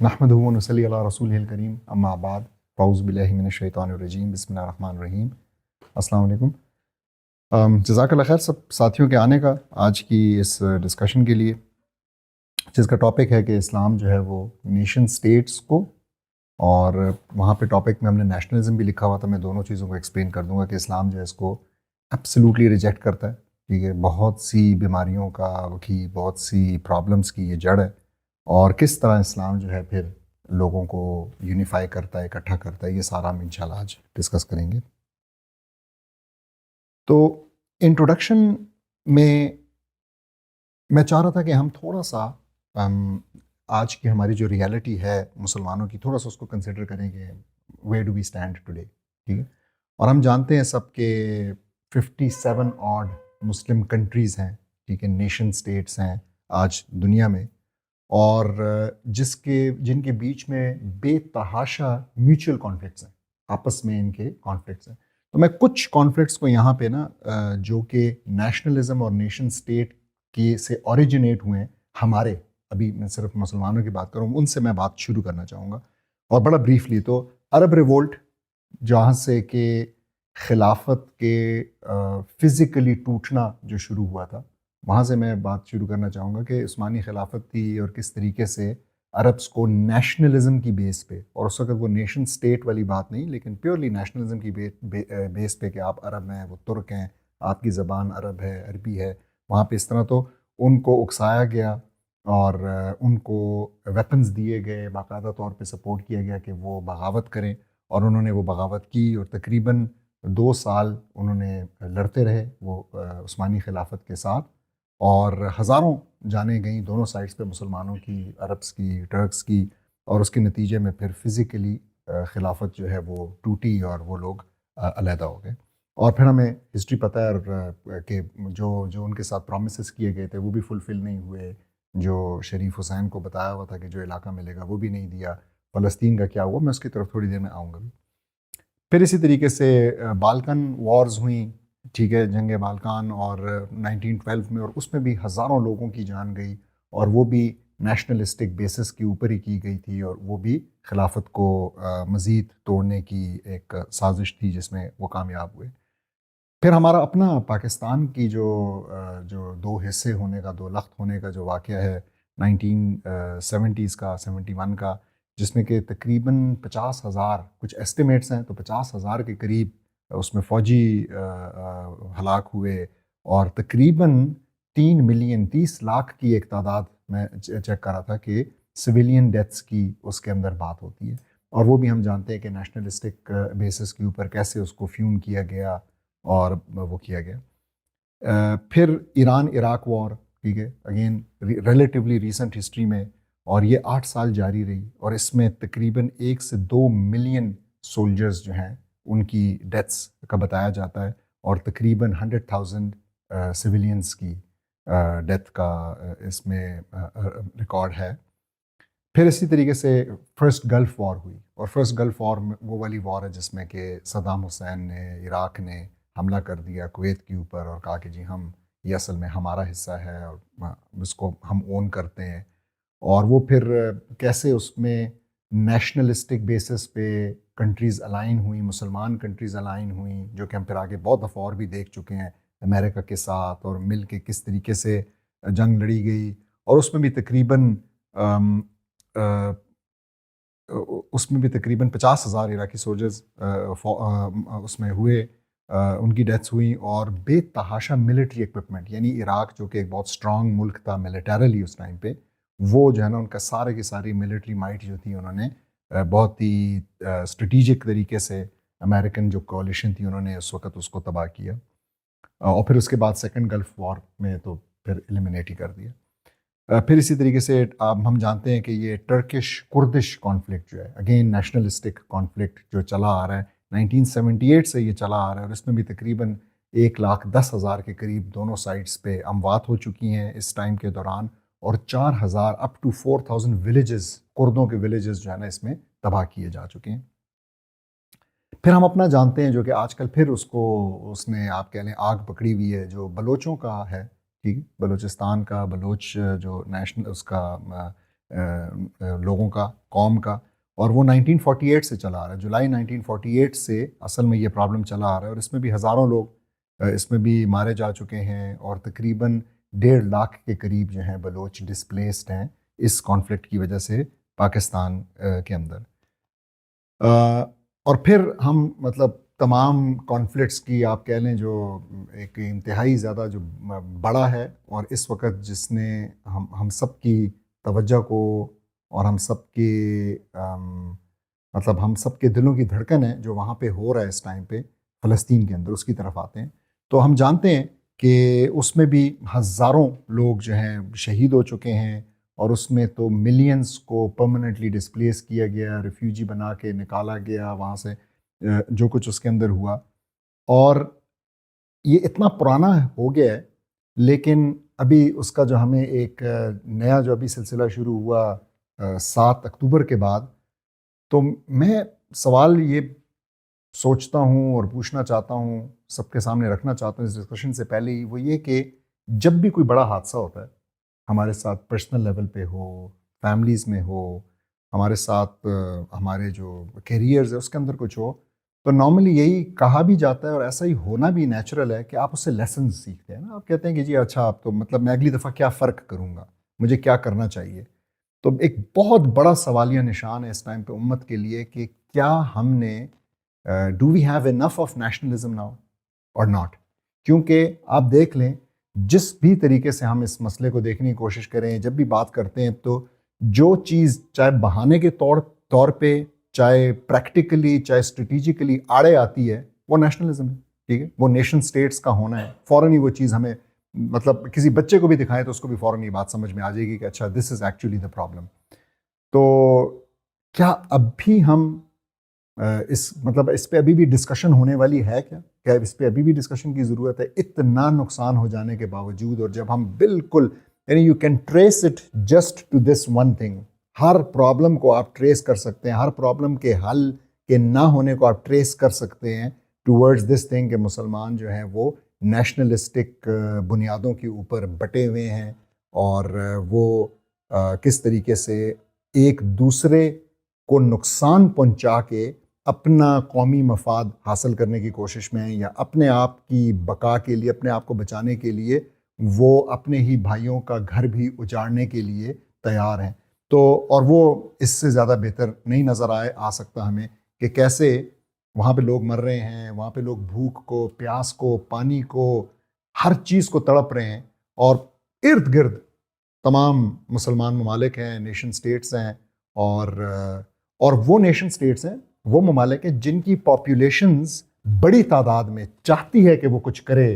نحمدہ و نصلی علی رسولہ الکریم اما بعد اعوذ باللہ من الشیطان الرجیم بسم اللہ الرحمن الرحیم۔ السلام علیکم۔ جزاک اللہ خیر سب ساتھیوں کے آنے کا آج کی اس ڈسکشن کے لیے، جس کا ٹاپک ہے کہ اسلام جو ہے وہ نیشن سٹیٹس کو، اور وہاں پہ ٹاپک میں ہم نے نیشنلزم بھی لکھا ہوا تھا۔ میں دونوں چیزوں کو ایکسپلین کر دوں گا کہ اسلام جو ہے اس کو ایبسلیوٹلی ریجیکٹ کرتا ہے، ٹھیک ہے، بہت سی بیماریوں کی، بہت سی پرابلمس کی یہ جڑ ہے، اور کس طرح اسلام جو ہے پھر لوگوں کو یونیفائی کرتا ہے، اکٹھا کرتا ہے۔ یہ سارا ہم انشاءاللہ آج ڈسکس کریں گے۔ تو انٹروڈکشن میں چاہ رہا تھا کہ ہم تھوڑا سا آج کی ہماری جو ریالٹی ہے مسلمانوں کی، تھوڑا سا اس کو کنسیڈر کریں کہ where do we stand today, ٹھیک ہے۔ اور ہم جانتے ہیں سب کہ 57 آڈ مسلم کنٹریز ہیں، ٹھیک ہے، نیشن سٹیٹس ہیں آج دنیا میں، اور جن کے بیچ میں بے تحاشا میوچل کانفلکٹس ہیں، آپس میں ان کے کانفلکٹس ہیں۔ تو میں کچھ کانفلکٹس کو یہاں پہ جو کہ نیشنلزم اور نیشن سٹیٹ کی سے اوریجنیٹ ہوئے ہیں، ہمارے ابھی میں صرف مسلمانوں کی بات کروں، ان سے میں بات شروع کرنا چاہوں گا، اور بڑا بریفلی۔ تو عرب ریولٹ، جہاں سے کہ خلافت کے فزیکلی ٹوٹنا جو شروع ہوا تھا، وہاں سے میں بات شروع کرنا چاہوں گا کہ عثمانی خلافت تھی اور کس طریقے سے عربس کو نیشنلزم کی بیس پہ، اور اس وقت وہ نیشن سٹیٹ والی بات نہیں لیکن پیورلی نیشنلزم کی بیس پہ کہ آپ عرب ہیں، وہ ترک ہیں، آپ کی زبان عرب ہے، عربی ہے، وہاں پہ اس طرح تو ان کو اکسایا گیا اور ان کو ویپنز دیے گئے، باقاعدہ طور پہ سپورٹ کیا گیا کہ وہ بغاوت کریں، اور انہوں نے وہ بغاوت کی، اور تقریباً 2 سال انہوں نے لڑتے رہے وہ عثمانی خلافت کے ساتھ، اور ہزاروں جانیں گئیں دونوں سائڈس پہ، مسلمانوں کی، عربس کی، ٹرکس کی، اور اس کے نتیجے میں پھر فزیکلی خلافت جو ہے وہ ٹوٹی اور وہ لوگ علیحدہ ہو گئے۔ اور پھر ہمیں ہسٹری پتہ ہے کہ جو ان کے ساتھ پرومسز کیے گئے تھے وہ بھی فلفل نہیں ہوئے، جو شریف حسین کو بتایا ہوا تھا کہ جو علاقہ ملے گا وہ بھی نہیں دیا۔ فلسطین کا کیا ہوا، میں اس کی طرف تھوڑی دیر میں آؤں گا بھی۔ پھر اسی طریقے سے بالکن وارز ہوئیں، ٹھیک ہے، جنگ بالکان، اور 1912 میں، اور اس میں بھی ہزاروں لوگوں کی جان گئی، اور وہ بھی نیشنلسٹک بیسس کے اوپر ہی کی گئی تھی، اور وہ بھی خلافت کو مزید توڑنے کی ایک سازش تھی جس میں وہ کامیاب ہوئے۔ پھر ہمارا اپنا پاکستان کی جو 2 حصے ہونے کا، 2 لخت ہونے کا جو واقعہ ہے 1970s کا، 71 کا، جس میں کہ تقریباً 50,000 کچھ ایسٹیمیٹس ہیں تو 50,000 کے قریب اس میں فوجی ہلاک ہوئے، اور تقریباً 3 ملین 30 لاکھ کی ایک تعداد میں چیک کر رہا تھا کہ سویلین ڈیتھس کی اس کے اندر بات ہوتی ہے، اور وہ بھی ہم جانتے ہیں کہ نیشنلسٹک بیسس کے اوپر کیسے اس کو فیوم کیا گیا اور وہ کیا گیا۔ پھر ایران عراق وار، ٹھیک ہے، اگین ریلیٹیولی ریسنٹ ہسٹری میں، اور یہ 8 سال جاری رہی، اور اس میں تقریباً 1 سے 2 ملین سولجرز جو ہیں ان کی ڈیتھس کا بتایا جاتا ہے، اور تقریباً 100,000 سویلینز کی ڈیتھ کا اس میں ریکارڈ ہے۔ پھر اسی طریقے سے فرسٹ گلف وار ہوئی، اور فرسٹ گلف وار وہ والی وار ہے جس میں کہ صدام حسین نے، عراق نے حملہ کر دیا کویت کے اوپر، اور کہا کہ جی یہ اصل میں ہمارا حصہ ہے اور اس کو ہم اون کرتے ہیں، اور وہ پھر کیسے اس میں نیشنلسٹک بیسس پہ کنٹریز الائن ہوئیں، مسلمان کنٹریز الائن ہوئیں، جو کہ ہم پھر آگے بہت دفعہ اور بھی دیکھ چکے ہیں امریکہ کے ساتھ، اور مل کے کس طریقے سے جنگ لڑی گئی، اور اس میں بھی تقریباً 50,000 عراقی سولجرز اس میں ہوئے، ان کی ڈیتھس ہوئیں، اور بے تحاشا ملٹری ایکوپمنٹ، یعنی عراق جو کہ ایک بہت اسٹرانگ ملک تھا ملیٹریلی اس ٹائم پہ، وہ جو ہے نا ان کا سارے کی ساری ملٹری مائٹ جو تھی انہوں نے بہت ہی اسٹریٹجک طریقے سے امریکن جو کولیشن تھی انہوں نے اس وقت اس کو تباہ کیا، اور پھر اس کے بعد سیکنڈ گلف وار میں تو پھر ایلیمنیٹ ہی کر دیا۔ پھر اسی طریقے سے ہم جانتے ہیں کہ یہ ٹرکش کردش کانفلکٹ جو ہے، اگین نیشنلسٹک کانفلکٹ جو چلا آ رہا ہے 1978 سے، یہ چلا آ رہا ہے، اور اس میں بھی تقریباً 1,10,000 کے قریب دونوں سائڈس پہ اموات ہو چکی ہیں اس ٹائم کے دوران، اور 4,000 اپ ٹو 4,000 ولیجز، کردوں کے ولیجز جو ہے نا اس میں تباہ کیے جا چکے ہیں۔ پھر ہم اپنا جانتے ہیں جو کہ آج کل پھر اس نے آپ کہہ لیں آگ پکڑی ہوئی ہے، جو بلوچوں کا ہے، ٹھیک، بلوچستان کا، بلوچ جو نیشنل اس کا لوگوں کا، قوم کا، اور وہ 1948 سے چلا آ رہا ہے. جولائی 1948 سے اصل میں یہ پرابلم چلا آ رہا ہے، اور اس میں بھی ہزاروں لوگ اس میں بھی مارے جا چکے ہیں، اور تقریباً 1.5 لاکھ کے قریب جو ہیں بلوچ ڈسپلیسڈ ہیں اس کانفلکٹ کی وجہ سے پاکستان کے اندر. اور پھر ہم مطلب تمام کانفلکٹس کی آپ کہہ لیں جو ایک انتہائی زیادہ جو بڑا ہے، اور اس وقت جس نے ہم سب کی توجہ کو اور ہم سب کے مطلب ہم سب کے دلوں کی دھڑکن ہے جو وہاں پہ ہو رہا ہے اس ٹائم پہ فلسطین کے اندر، اس کی طرف آتے ہیں. تو ہم جانتے ہیں کہ اس میں بھی ہزاروں لوگ جو ہیں شہید ہو چکے ہیں، اور اس میں تو ملینز کو پرماننٹلی ڈسپلیس کیا گیا، ریفیوجی بنا کے نکالا گیا وہاں سے، جو کچھ اس کے اندر ہوا. اور یہ اتنا پرانا ہو گیا ہے، لیکن ابھی اس کا جو ہمیں ایک نیا جو ابھی سلسلہ شروع ہوا 7 اکتوبر کے بعد، تو میں سوال یہ سوچتا ہوں اور پوچھنا چاہتا ہوں، سب کے سامنے رکھنا چاہتا ہوں اس ڈسکشن سے پہلے ہی، وہ یہ کہ جب بھی کوئی بڑا حادثہ ہوتا ہے ہمارے ساتھ، پرسنل لیول پہ ہو، فیملیز میں ہو، ہمارے ساتھ ہمارے جو کیریئرز ہے اس کے اندر کچھ ہو، تو نارملی یہی کہا بھی جاتا ہے، اور ایسا ہی ہونا بھی نیچرل ہے کہ آپ اس سے لیسنز سیکھتے ہیں نا. آپ کہتے ہیں کہ جی اچھا اب تو مطلب میں اگلی دفعہ کیا فرق کروں گا، مجھے کیا کرنا چاہیے. تو ایک بہت بڑا سوالیہ نشان ہے اس ٹائم پہ امت کے لیے کہ کیا ہم نے do we have enough of nationalism now or not. کیونکہ آپ دیکھ لیں جس بھی طریقے سے ہم اس مسئلے کو دیکھنے کی کوشش کریں، جب بھی بات کرتے ہیں تو جو چیز چاہے بہانے کے طور پہ، چاہے پریکٹیکلی، چاہے اسٹریٹجیکلی آڑے آتی ہے، وہ نیشنلزم ہے. ٹھیک ہے، وہ نیشن سٹیٹس کا ہونا ہے. فوراً ہی وہ چیز ہمیں مطلب کسی بچے کو بھی دکھائیں تو اس کو بھی فوراً یہ بات سمجھ میں آ جائے گی کہ اچھا دس از ایکچولی دا پرابلم. تو کیا اب بھی ہم اس پہ ابھی بھی ڈسکشن ہونے والی ہے کیا اس پہ ابھی بھی ڈسکشن کی ضرورت ہے اتنا نقصان ہو جانے کے باوجود؟ اور جب ہم بالکل یعنی you can trace it just to this one thing, ہر پرابلم کو آپ ٹریس کر سکتے ہیں، ہر پرابلم کے حل کے نہ ہونے کو آپ ٹریس کر سکتے ہیں ٹورڈز دس تھنگ کہ مسلمان جو ہیں وہ نیشنلسٹک بنیادوں کے اوپر بٹے ہوئے ہیں، اور وہ کس طریقے سے ایک دوسرے کو نقصان پہنچا کے اپنا قومی مفاد حاصل کرنے کی کوشش میں ہیں، یا اپنے آپ کی بقا کے لیے، اپنے آپ کو بچانے کے لیے وہ اپنے ہی بھائیوں کا گھر بھی اجاڑنے کے لیے تیار ہیں. تو اور وہ اس سے زیادہ بہتر نہیں نظر آ سکتا ہمیں کہ کیسے وہاں پہ لوگ مر رہے ہیں، وہاں پہ لوگ بھوک کو، پیاس کو، پانی کو، ہر چیز کو تڑپ رہے ہیں، اور ارد گرد تمام مسلمان ممالک ہیں، نیشن سٹیٹس ہیں، اور وہ نیشن سٹیٹس ہیں، وہ ممالک ہیں جن کی پاپولیشنز بڑی تعداد میں چاہتی ہے کہ وہ کچھ کرے،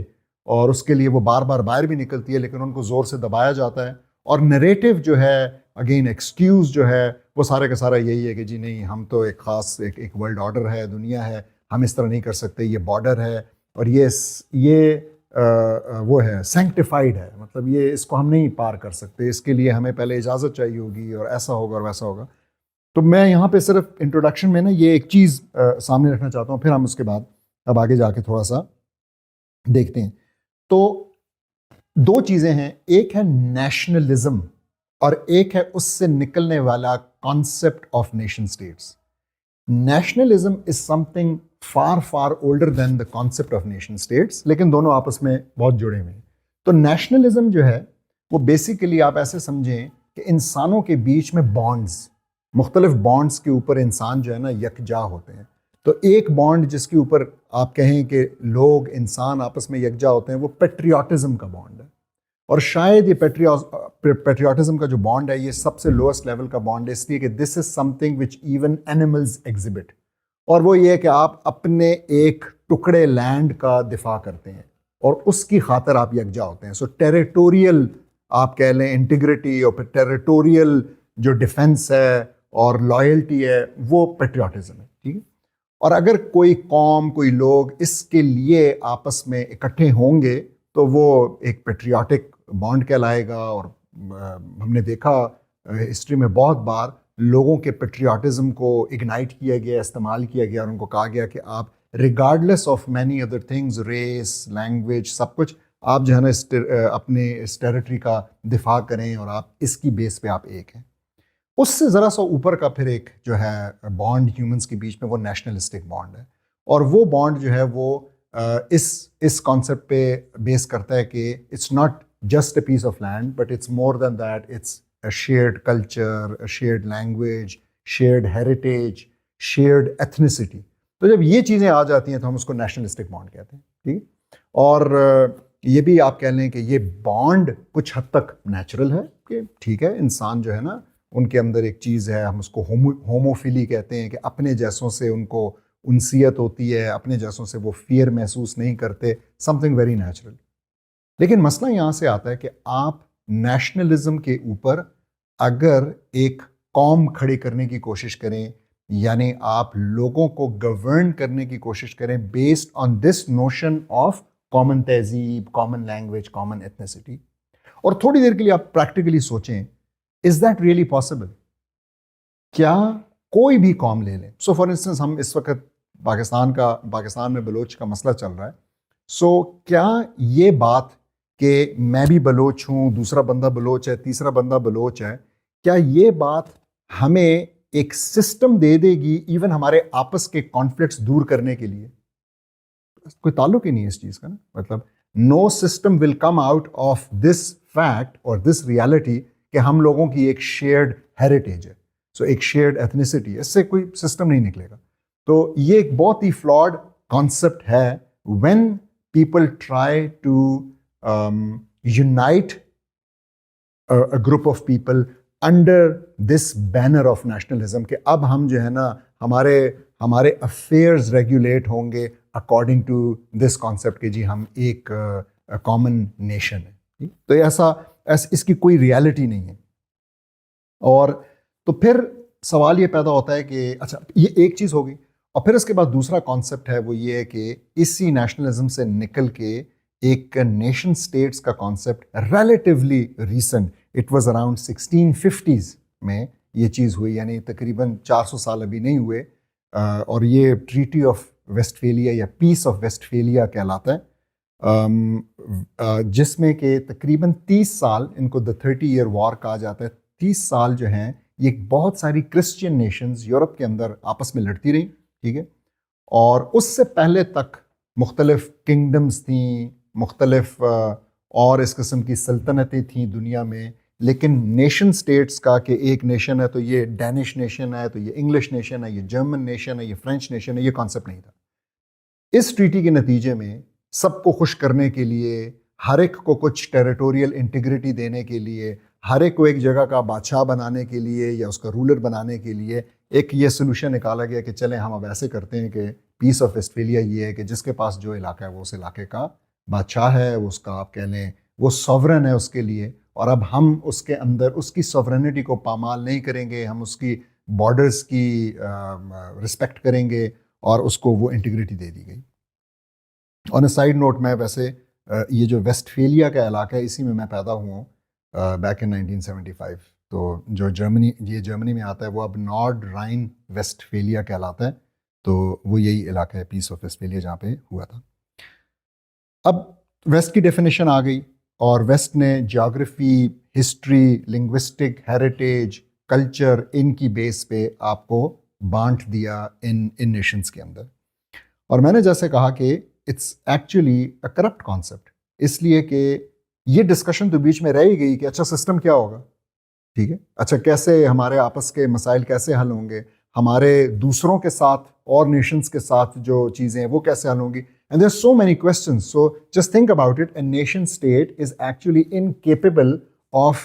اور اس کے لیے وہ بار بار باہر بھی نکلتی ہے، لیکن ان کو زور سے دبایا جاتا ہے. اور نریٹو جو ہے، اگین ایکسکیوز جو ہے، وہ سارے کا سارا یہی ہے کہ جی نہیں، ہم تو ایک خاص ایک ورلڈ آرڈر ہے، دنیا ہے، ہم اس طرح نہیں کر سکتے، یہ بارڈر ہے، اور یہ وہ ہے سینکٹیفائڈ ہے، مطلب یہ اس کو ہم نہیں پار کر سکتے، اس کے لیے ہمیں پہلے اجازت چاہیے ہوگی، اور ایسا ہوگا اور ویسا ہوگا. تو میں یہاں پہ صرف انٹروڈکشن میں نا یہ ایک چیز سامنے رکھنا چاہتا ہوں، پھر ہم اس کے بعد اب آگے جا کے تھوڑا سا دیکھتے ہیں. تو 2 چیزیں ہیں، ایک ہے نیشنلزم، اور ایک ہے اس سے نکلنے والا concept of nation states. Nationalism is something far far older than the concept of nation states, لیکن دونوں آپس میں بہت جڑے ہوئے ہیں. تو نیشنلزم جو ہے وہ بیسیکلی آپ ایسے سمجھیں کہ انسانوں کے بیچ میں بانڈز، مختلف بانڈز کے اوپر انسان جو ہے نا یکجا ہوتے ہیں. تو ایک بانڈ جس کے اوپر آپ کہیں کہ لوگ انسان آپس میں یکجا ہوتے ہیں، وہ پیٹریوٹزم کا بانڈ ہے. اور شاید یہ پیٹریوٹزم کا جو بانڈ ہے یہ سب سے لوئسٹ لیول کا بانڈ ہے، اس لیے کہ this is something which even animals exhibit. اور وہ یہ ہے کہ آپ اپنے ایک ٹکڑے لینڈ کا دفاع کرتے ہیں اور اس کی خاطر آپ یکجا ہوتے ہیں. سو ٹیریٹوریل آپ کہہ لیں انٹیگریٹی، اور پھر ٹیریٹوریل جو ڈیفنس ہے اور لائلٹی ہے، وہ پیٹریوٹزم ہے. ٹھیک ہے. اور اگر کوئی قوم، کوئی لوگ اس کے لیے آپس میں اکٹھے ہوں گے تو وہ ایک پیٹریوٹک بانڈ کہلائے گا. اور ہم نے دیکھا ہسٹری میں بہت بار لوگوں کے پیٹریوٹزم کو اگنائٹ کیا گیا، استعمال کیا گیا، اور ان کو کہا گیا کہ آپ regardless of many other things, race, language, سب کچھ، آپ جو ہے نا اپنے اس ٹیریٹری کا دفاع کریں، اور آپ اس کی بیس پہ آپ ایک ہیں. اس سے ذرا سا اوپر کا پھر ایک جو ہے بانڈ ہیومنس کے بیچ میں وہ نیشنلسٹک بانڈ ہے، اور وہ بانڈ جو ہے وہ اس کانسیپٹ پہ بیس کرتا ہے کہ it's not just a piece of land but it's more than that, it's a shared culture, a shared language, shared heritage, shared ethnicity. تو جب یہ چیزیں آ جاتی ہیں تو ہم اس کو نیشنلسٹک بانڈ کہتے ہیں. ٹھیک، اور یہ بھی آپ کہہ لیں کہ یہ بانڈ کچھ حد تک نیچرل ہے کہ ٹھیک ہے انسان جو ہے نا ان کے اندر ایک چیز ہے، ہم اس کو ہوموفیلی کہتے ہیں کہ اپنے جیسوں سے ان کو انسیت ہوتی ہے، اپنے جیسوں سے وہ فیئر محسوس نہیں کرتے، سم تھنگ ویری نیچرل. لیکن مسئلہ یہاں سے آتا ہے کہ آپ نیشنلزم کے اوپر اگر ایک قوم کھڑی کرنے کی کوشش کریں، یعنی آپ لوگوں کو گورن کرنے کی کوشش کریں based on this notion of common تہذیب، کامن لینگویج، کامن ایتھنیسٹی، اور تھوڑی دیر کے لیے آپ پریکٹیکلی سوچیں از دیٹ ریئلی پاسبل؟ کیا کوئی بھی قوم لے لیں، سو فار انسٹنس ہم اس وقت پاکستان میں بلوچ کا مسئلہ چل رہا ہے، سو کیا یہ بات کہ میں بھی بلوچ ہوں، دوسرا بندہ بلوچ ہے، تیسرا بندہ بلوچ ہے، کیا یہ بات ہمیں ایک سسٹم دے دے گی ایون ہمارے آپس کے کانفلکٹس دور کرنے کے لیے؟ کوئی تعلق ہی نہیں ہے اس چیز کا نا. مطلب no system will come out of this fact اور دس ریالٹی کہ ہم لوگوں کی ایک شیئرڈ ہیریٹیج ہے، سو ایک شیئرڈ ایتھنیسٹی ہے، اس سے کوئی سسٹم نہیں نکلے گا. تو یہ ایک بہت ہی فلاڈ کانسیپٹ ہے when people try to unite a group of people under this banner of nationalism کہ اب ہم جو ہے نا ہمارے افیئرز ریگولیٹ ہوں گے اکارڈنگ ٹو دس کانسیپٹ کہ جی ہم ایک کامن نیشن ہے. تو ایسا اس کی کوئی ریالٹی نہیں ہے. اور تو پھر سوال یہ پیدا ہوتا ہے کہ اچھا یہ ایک چیز ہوگی، اور پھر اس کے بعد دوسرا کانسیپٹ ہے وہ یہ ہے کہ اسی نیشنلزم سے نکل کے ایک نیشن سٹیٹس کا concept relatively recent, it was around 1650s میں یہ چیز ہوئی، یعنی تقریباً 400 سال ابھی نہیں ہوئے، اور یہ ٹریٹی آف ویسٹفیلیا یا پیس آف ویسٹفیلیا کہلاتا ہے، جس میں کہ تقریباً 30 سال، ان کو دا 30 ایئر وار کہا جاتا ہے، 30 سال جو ہیں یہ بہت ساری کرسچین نیشنز یورپ کے اندر آپس میں لڑتی رہیں. ٹھیک ہے، اور اس سے پہلے تک مختلف کنگڈمز تھیں، مختلف اور اس قسم کی سلطنتیں تھیں دنیا میں، لیکن نیشن سٹیٹس کا کہ ایک نیشن ہے تو یہ ڈینش نیشن ہے، تو یہ انگلش نیشن ہے، یہ جرمن نیشن ہے، یہ فرینچ نیشن ہے، یہ کانسیپٹ نہیں تھا. اس ٹریٹی کے نتیجے میں سب کو خوش کرنے کے لیے، ہر ایک کو کچھ ٹیریٹوریل انٹیگریٹی دینے کے لیے، ہر ایک کو ایک جگہ کا بادشاہ بنانے کے لیے یا اس کا رولر بنانے کے لیے ایک یہ سلوشن نکالا گیا کہ چلیں ہم اب ایسے کرتے ہیں کہ پیس آف ویسٹفیلیا یہ ہے کہ جس کے پاس جو علاقہ ہے وہ اس علاقے کا بادشاہ ہے، وہ اس کا آپ کہہ لیں وہ سوورن ہے اس کے لیے، اور اب ہم اس کے اندر اس کی سوورنٹی کو پامال نہیں کریں گے، ہم اس کی بارڈرز کی رسپیکٹ کریں گے، اور اس کو وہ انٹیگریٹی دے دی گئی. آن اے سائڈ نوٹ، میں ویسے یہ جو ویسٹفیلیا کا علاقہ ہے اسی میں میں پیدا ہوا ہوں بیک ان 1975. تو جو جرمنی میں آتا ہے وہ اب نارڈ رائن ویسٹفیلیا کہلاتا ہے، تو وہ یہی علاقہ ہے پیس آف ویسٹفیلیا جہاں پہ ہوا تھا. اب ویسٹ کی ڈیفینیشن آ گئی، اور ویسٹ نے geography, history, linguistic, heritage, culture, ان کی بیس پہ آپ کو بانٹ دیا ان نیشنز کے اندر. اور میں نے جیسے کہا کہ it's actually a corrupt concept, اس لیے کہ یہ ڈسکشن تو بیچ میں رہ ہی گئی کہ اچھا سسٹم کیا ہوگا. ٹھیک ہے، اچھا کیسے ہمارے آپس کے مسائل کیسے حل ہوں گے، ہمارے دوسروں کے ساتھ اور نیشنز کے ساتھ جو چیزیں ہیں وہ کیسے حل ہوں گی. And there are so many questions. So just think about it. A nation state is actually incapable of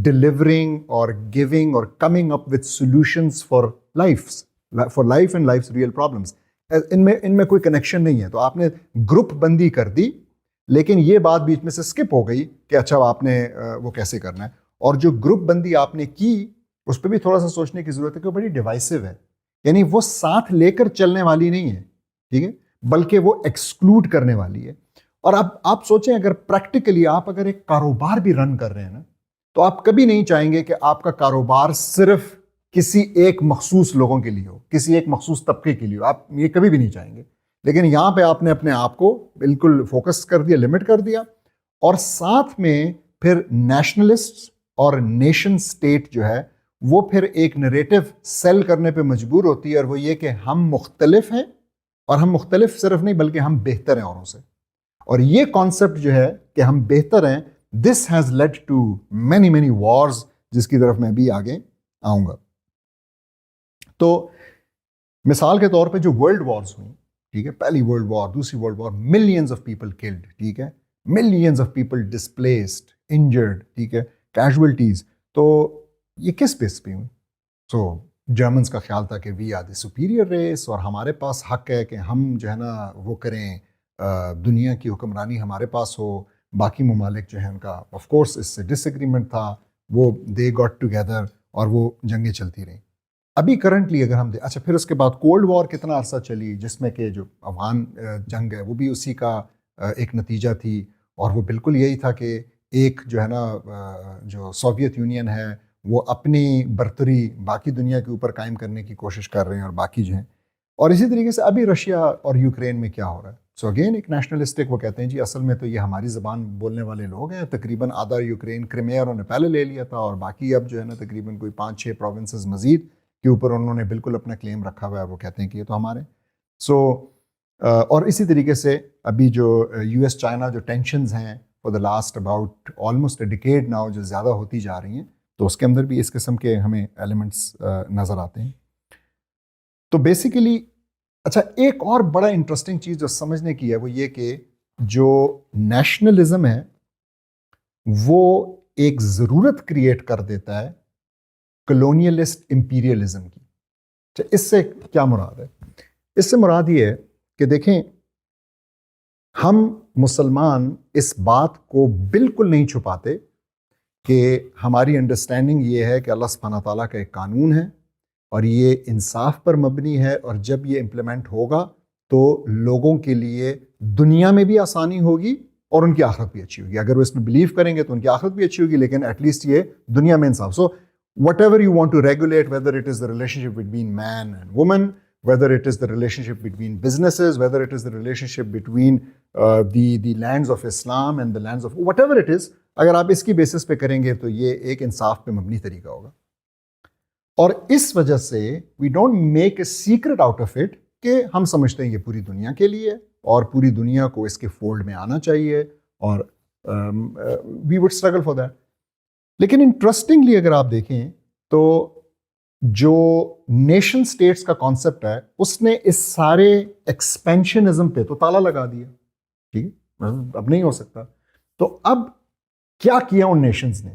delivering or giving or coming up with solutions for life and life's real problems. ان میں کوئی connection نہیں ہے. تو آپ نے group بندی کر دی، لیکن یہ بات بیچ میں سے سکپ ہو گئی کہ اچھا آپ نے وہ کیسے کرنا ہے. اور جو گروپ بندی آپ نے کی اس پہ بھی تھوڑا سا سوچنے کی ضرورت ہے کہ وہ بڑی ڈیوائسو ہے، یعنی وہ ساتھ لے کر چلنے والی نہیں ہے. ٹھیک ہے، بلکہ وہ ایکسکلوڈ کرنے والی ہے. اور اب آپ سوچیں اگر پریکٹیکلی آپ اگر ایک کاروبار بھی رن کر رہے ہیں نا، تو آپ کبھی نہیں چاہیں گے کہ آپ کا کاروبار صرف کسی ایک مخصوص لوگوں کے لیے ہو، کسی ایک مخصوص طبقے کے لیے ہو، آپ یہ کبھی بھی نہیں چاہیں گے. لیکن یہاں پہ آپ نے اپنے آپ کو بالکل فوکس کر دیا، لمٹ کر دیا، اور ساتھ میں پھر نیشنلسٹ اور نیشن سٹیٹ جو ہے وہ پھر ایک نریٹو سیل کرنے پہ مجبور ہوتی ہے، اور وہ یہ کہ ہم مختلف ہیں، اور ہم مختلف صرف نہیں بلکہ ہم بہتر ہیں اوروں سے. اور یہ کانسیپٹ جو ہے کہ ہم بہتر ہیں، this has led to many many wars, جس کی طرف میں بھی آگے آؤں گا. تو مثال کے طور پہ جو ورلڈ وارز ہوئی، ٹھیک ہے، پہلی ورلڈ وار، دوسری world war, millions of people killed, ٹھیک ہے، millions of people displaced, injured, ٹھیک ہے، کیجویلٹیز. تو یہ کس بیس پہ ہوئی؟ سو جرمنس کا خیال تھا کہ we are the superior race, اور ہمارے پاس حق ہے کہ ہم جو ہے نا وہ کریں، دنیا کی حکمرانی ہمارے پاس ہو. باقی ممالک جو ہیں ان کا آف کورس اس سے ڈس ایگریمنٹ تھا، وہ دے گاٹ ٹوگیدر اور وہ جنگیں چلتی رہیں. ابھی کرنٹلی اگر ہم اچھا پھر اس کے بعد کولڈ وار کتنا عرصہ چلی، جس میں کہ جو افغان جنگ ہے وہ بھی اسی کا ایک نتیجہ تھی، اور وہ بالکل یہی تھا کہ ایک جو ہے نا جو سوویت یونین ہے وہ اپنی برتری باقی دنیا کے اوپر قائم کرنے کی کوشش کر رہے ہیں، اور باقی جو ہیں. اور اسی طریقے سے ابھی رشیا اور یوکرین میں کیا ہو رہا ہے. سو اگین ایک نیشنلسٹک، وہ کہتے ہیں جی اصل میں تو یہ ہماری زبان بولنے والے لوگ ہیں، تقریباً آدھا یوکرین کرائمیا انہوں نے پہلے لے لیا تھا، اور باقی اب جو ہے نا تقریباً کوئی 5-6 پروونسز مزید کے اوپر انہوں نے بالکل اپنا کلیم رکھا ہوا ہے، وہ کہتے ہیں کہ یہ تو ہمارے. سو اور اسی طریقے سے ابھی جو یو ایس چائنا جو ٹینشنز ہیں for the last about almost a decade now, جو زیادہ ہوتی جا رہی ہیں، تو اس کے اندر بھی اس قسم کے ہمیں ایلیمنٹس نظر آتے ہیں. تو بیسیکلی اچھا ایک اور بڑا انٹرسٹنگ چیز جو سمجھنے کی ہے وہ یہ کہ جو نیشنلزم ہے وہ ایک ضرورت کریٹ کر دیتا ہے کلونیلسٹ امپیریلزم کی. اس سے کیا مراد ہے؟ اس سے مراد یہ ہے کہ دیکھیں ہم مسلمان اس بات کو بالکل نہیں چھپاتے کہ ہماری انڈرسٹینڈنگ یہ ہے کہ اللہ سبحانہ تعالیٰ کا ایک قانون ہے اور یہ انصاف پر مبنی ہے، اور جب یہ امپلیمنٹ ہوگا تو لوگوں کے لیے دنیا میں بھی آسانی ہوگی اور ان کی آخرت بھی اچھی ہوگی. اگر وہ اس میں بلیو کریں گے تو ان کی آخرت بھی اچھی ہوگی، لیکن ایٹ لیسٹ یہ دنیا میں انصاف. سو whatever you want to regulate, whether it is the relationship between man and woman, whether it is the relationship between businesses, whether it is the relationship between the lands of Islam and the lands of whatever it is, اگر آپ اس کی basis پہ کریں گے تو یہ ایک انصاف پہ مبنی طریقہ ہوگا. اور اس وجہ سے we don't make a secret out of it کہ ہم سمجھتے ہیں یہ پوری دنیا کے لیے اور پوری دنیا کو اس کے فولڈ میں آنا چاہیے، اور we would struggle for that. لیکن انٹرسٹنگلی اگر آپ دیکھیں تو جو نیشن سٹیٹس کا کانسیپٹ ہے اس نے اس سارے ایکسپینشنزم پہ تو تالا لگا دیا، ٹھیک ہے، اب نہیں ہو سکتا. تو اب کیا کیا ان نیشنز نے؟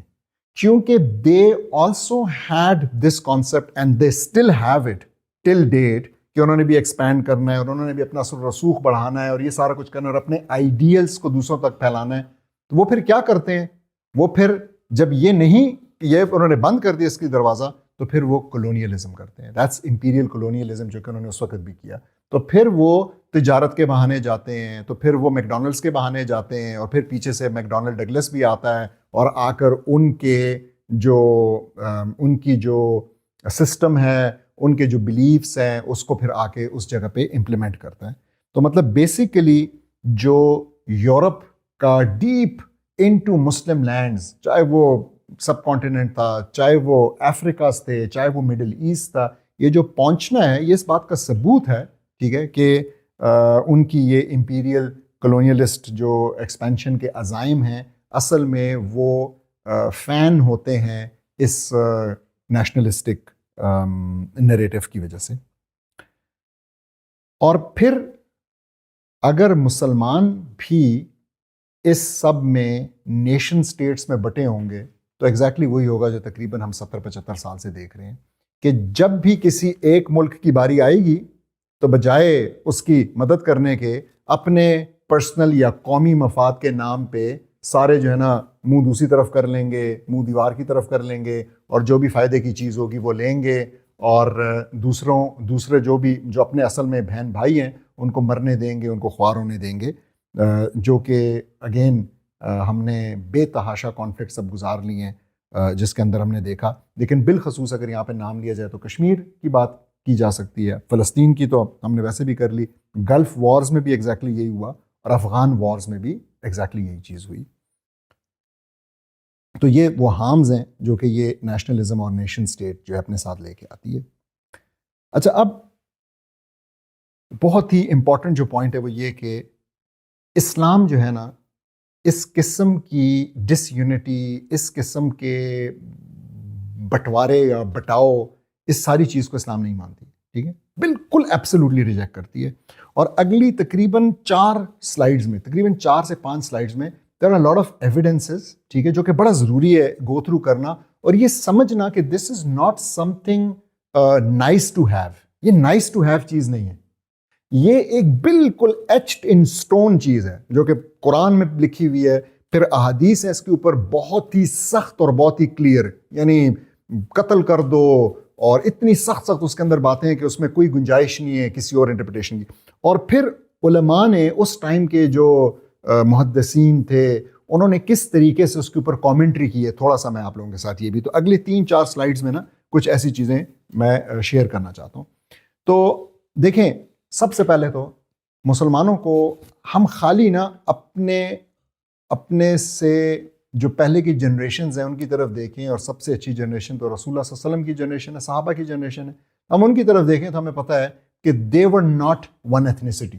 کیونکہ they also had this concept and they still have it till date کہ انہوں نے بھی ایکسپینڈ کرنا ہے، اور انہوں نے بھی اپنا اثر رسوخ بڑھانا ہے، اور یہ سارا کچھ کرنا ہے، اور اپنے آئیڈیلس کو دوسروں تک پھیلانا ہے. تو وہ پھر کیا کرتے ہیں؟ وہ پھر جب یہ نہیں، یہ انہوں نے بند کر دیا اس کی دروازہ، تو پھر وہ کلونیلزم کرتے ہیں. دیٹس امپیریل کلونیلزم جو کہ انہوں نے اس وقت بھی کیا. تو پھر وہ تجارت کے بہانے جاتے ہیں، تو پھر وہ میکڈونلڈس کے بہانے جاتے ہیں، اور پھر پیچھے سے میکڈونلڈ ڈگلس بھی آتا ہے اور آ کر ان کی جو سسٹم ہے، ان کے جو بلیفس ہیں، اس کو پھر آ کے اس جگہ پہ امپلیمنٹ کرتا ہے. تو مطلب بیسیکلی جو یورپ کا ڈیپ انٹو مسلم لینڈز، چاہے وہ سب کانٹیننٹ تھا، چاہے وہ افریقاز تھے، چاہے وہ مڈل ایسٹ تھا، یہ جو پہنچنا ہے یہ اس بات کا ثبوت ہے، ٹھیک ہے، کہ ان کی یہ امپیریل کلونیلسٹ جو ایکسپینشن کے عزائم ہیں اصل میں وہ فین ہوتے ہیں اس نیشنلسٹک نریٹو کی وجہ سے. اور پھر اگر مسلمان بھی اس سب میں نیشن سٹیٹس میں بٹے ہوں گے تو ایگزیکٹلی وہی ہوگا جو تقریباً ہم 70-75 سال سے دیکھ رہے ہیں کہ جب بھی کسی ایک ملک کی باری آئے گی تو بجائے اس کی مدد کرنے کے اپنے پرسنل یا قومی مفاد کے نام پہ سارے جو ہے نا منہ دوسری طرف کر لیں گے، منہ دیوار کی طرف کر لیں گے، اور جو بھی فائدے کی چیز ہوگی وہ لیں گے، اور دوسرے جو اپنے اصل میں بہن بھائی ہیں ان کو مرنے دیں گے، ان کو خوار ہونے دیں گے، جو کہ اگین ہم نے بے تحاشا کانفلکٹس اب گزار لی ہیں جس کے اندر ہم نے دیکھا. لیکن بالخصوص اگر یہاں پہ نام لیا جائے تو کشمیر کی بات کی جا سکتی ہے، فلسطین کی تو ہم نے ویسے بھی کر لی، گلف وارز میں بھی ایگزیکٹلی یہی ہوا، اور افغان وارز میں بھی ایگزیکٹلی یہی چیز ہوئی. تو یہ وہ ہارمز ہیں جو کہ یہ نیشنلزم اور نیشن اسٹیٹ جو ہے اپنے ساتھ لے کے آتی ہے. اچھا، اب بہت ہی امپورٹنٹ جو پوائنٹ ہے وہ یہ کہ اسلام جو ہے نا، اس قسم کی ڈس یونٹی، اس قسم کے بٹوارے یا بٹاؤ، اس ساری چیز کو اسلام نہیں مانتی. ٹھیک ہے، بالکل ایبسولوٹلی ریجیکٹ کرتی ہے. اور اگلی تقریباً 4 سلائیڈز میں، تقریباً 4 سے 5 سلائیڈز میں there are lot of evidences, ٹھیک ہے، جو کہ بڑا ضروری ہے گو تھرو کرنا اور یہ سمجھنا کہ this is not something nice to have. یہ نائس ٹو ہیو چیز نہیں ہے، یہ ایک بالکل ایچڈ ان سٹون چیز ہے جو کہ قرآن میں لکھی ہوئی ہے. پھر احادیث ہے اس کے اوپر بہت ہی سخت اور بہت ہی کلیئر، یعنی قتل کر دو، اور اتنی سخت سخت اس کے اندر باتیں ہیں کہ اس میں کوئی گنجائش نہیں ہے کسی اور انٹرپریٹیشن کی. اور پھر علماء نے اس ٹائم کے جو محدثین تھے انہوں نے کس طریقے سے اس کے اوپر کامنٹری کی ہے، تھوڑا سا میں آپ لوگوں کے ساتھ یہ بھی، تو اگلی 3-4 سلائیڈز میں نا کچھ ایسی چیزیں میں شیئر کرنا چاہتا ہوں. تو دیکھیں، سب سے پہلے تو مسلمانوں کو ہم خالی نا اپنے سے جو پہلے کی جنریشنز ہیں ان کی طرف دیکھیں، اور سب سے اچھی جنریشن تو رسول اللہ صلی اللہ علیہ وسلم کی جنریشن ہے، صحابہ کی جنریشن ہے. ہم ان کی طرف دیکھیں تو ہمیں پتہ ہے کہ they were not one ethnicity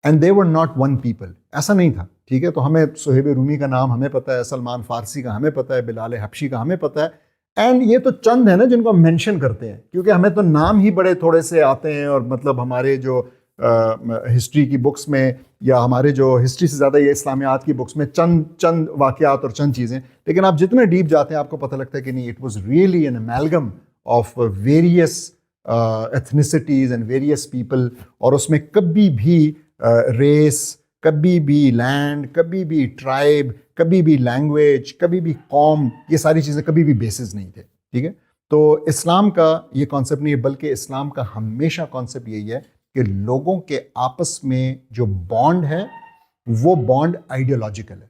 and they were not one people. ایسا نہیں تھا. ٹھیک ہے، تو ہمیں صہیب رومی کا نام ہمیں پتہ ہے، سلمان فارسی کا ہمیں پتہ ہے، بلال حبشی کا ہمیں پتہ ہے. اینڈ یہ تو چند ہے نا جن کو ہم مینشن کرتے ہیں، کیونکہ ہمیں تو نام ہی بڑے تھوڑے سے آتے ہیں، اور مطلب ہمارے جو ہسٹری کی بکس میں یا ہمارے جو ہسٹری سے زیادہ یہ اسلامیات کی بکس میں چند واقعات اور چند چیزیں، لیکن آپ جتنے ڈیپ جاتے ہیں آپ کو پتہ لگتا ہے کہ نہیں، it was really an amalgam of various ethnicities and various people. اور اس میں کبھی بھی ریس، کبھی بھی لینڈ، کبھی بھی ٹرائب، کبھی بھی لینگویج، کبھی بھی قوم، یہ ساری چیزیں کبھی بھی بیسز نہیں تھے. ٹھیک ہے، تو اسلام کا یہ کانسیپٹ نہیں ہے، بلکہ اسلام کا ہمیشہ کانسیپٹ یہی ہے کہ لوگوں کے آپس میں جو بانڈ ہے وہ بانڈ آئیڈیالوجیکل ہے،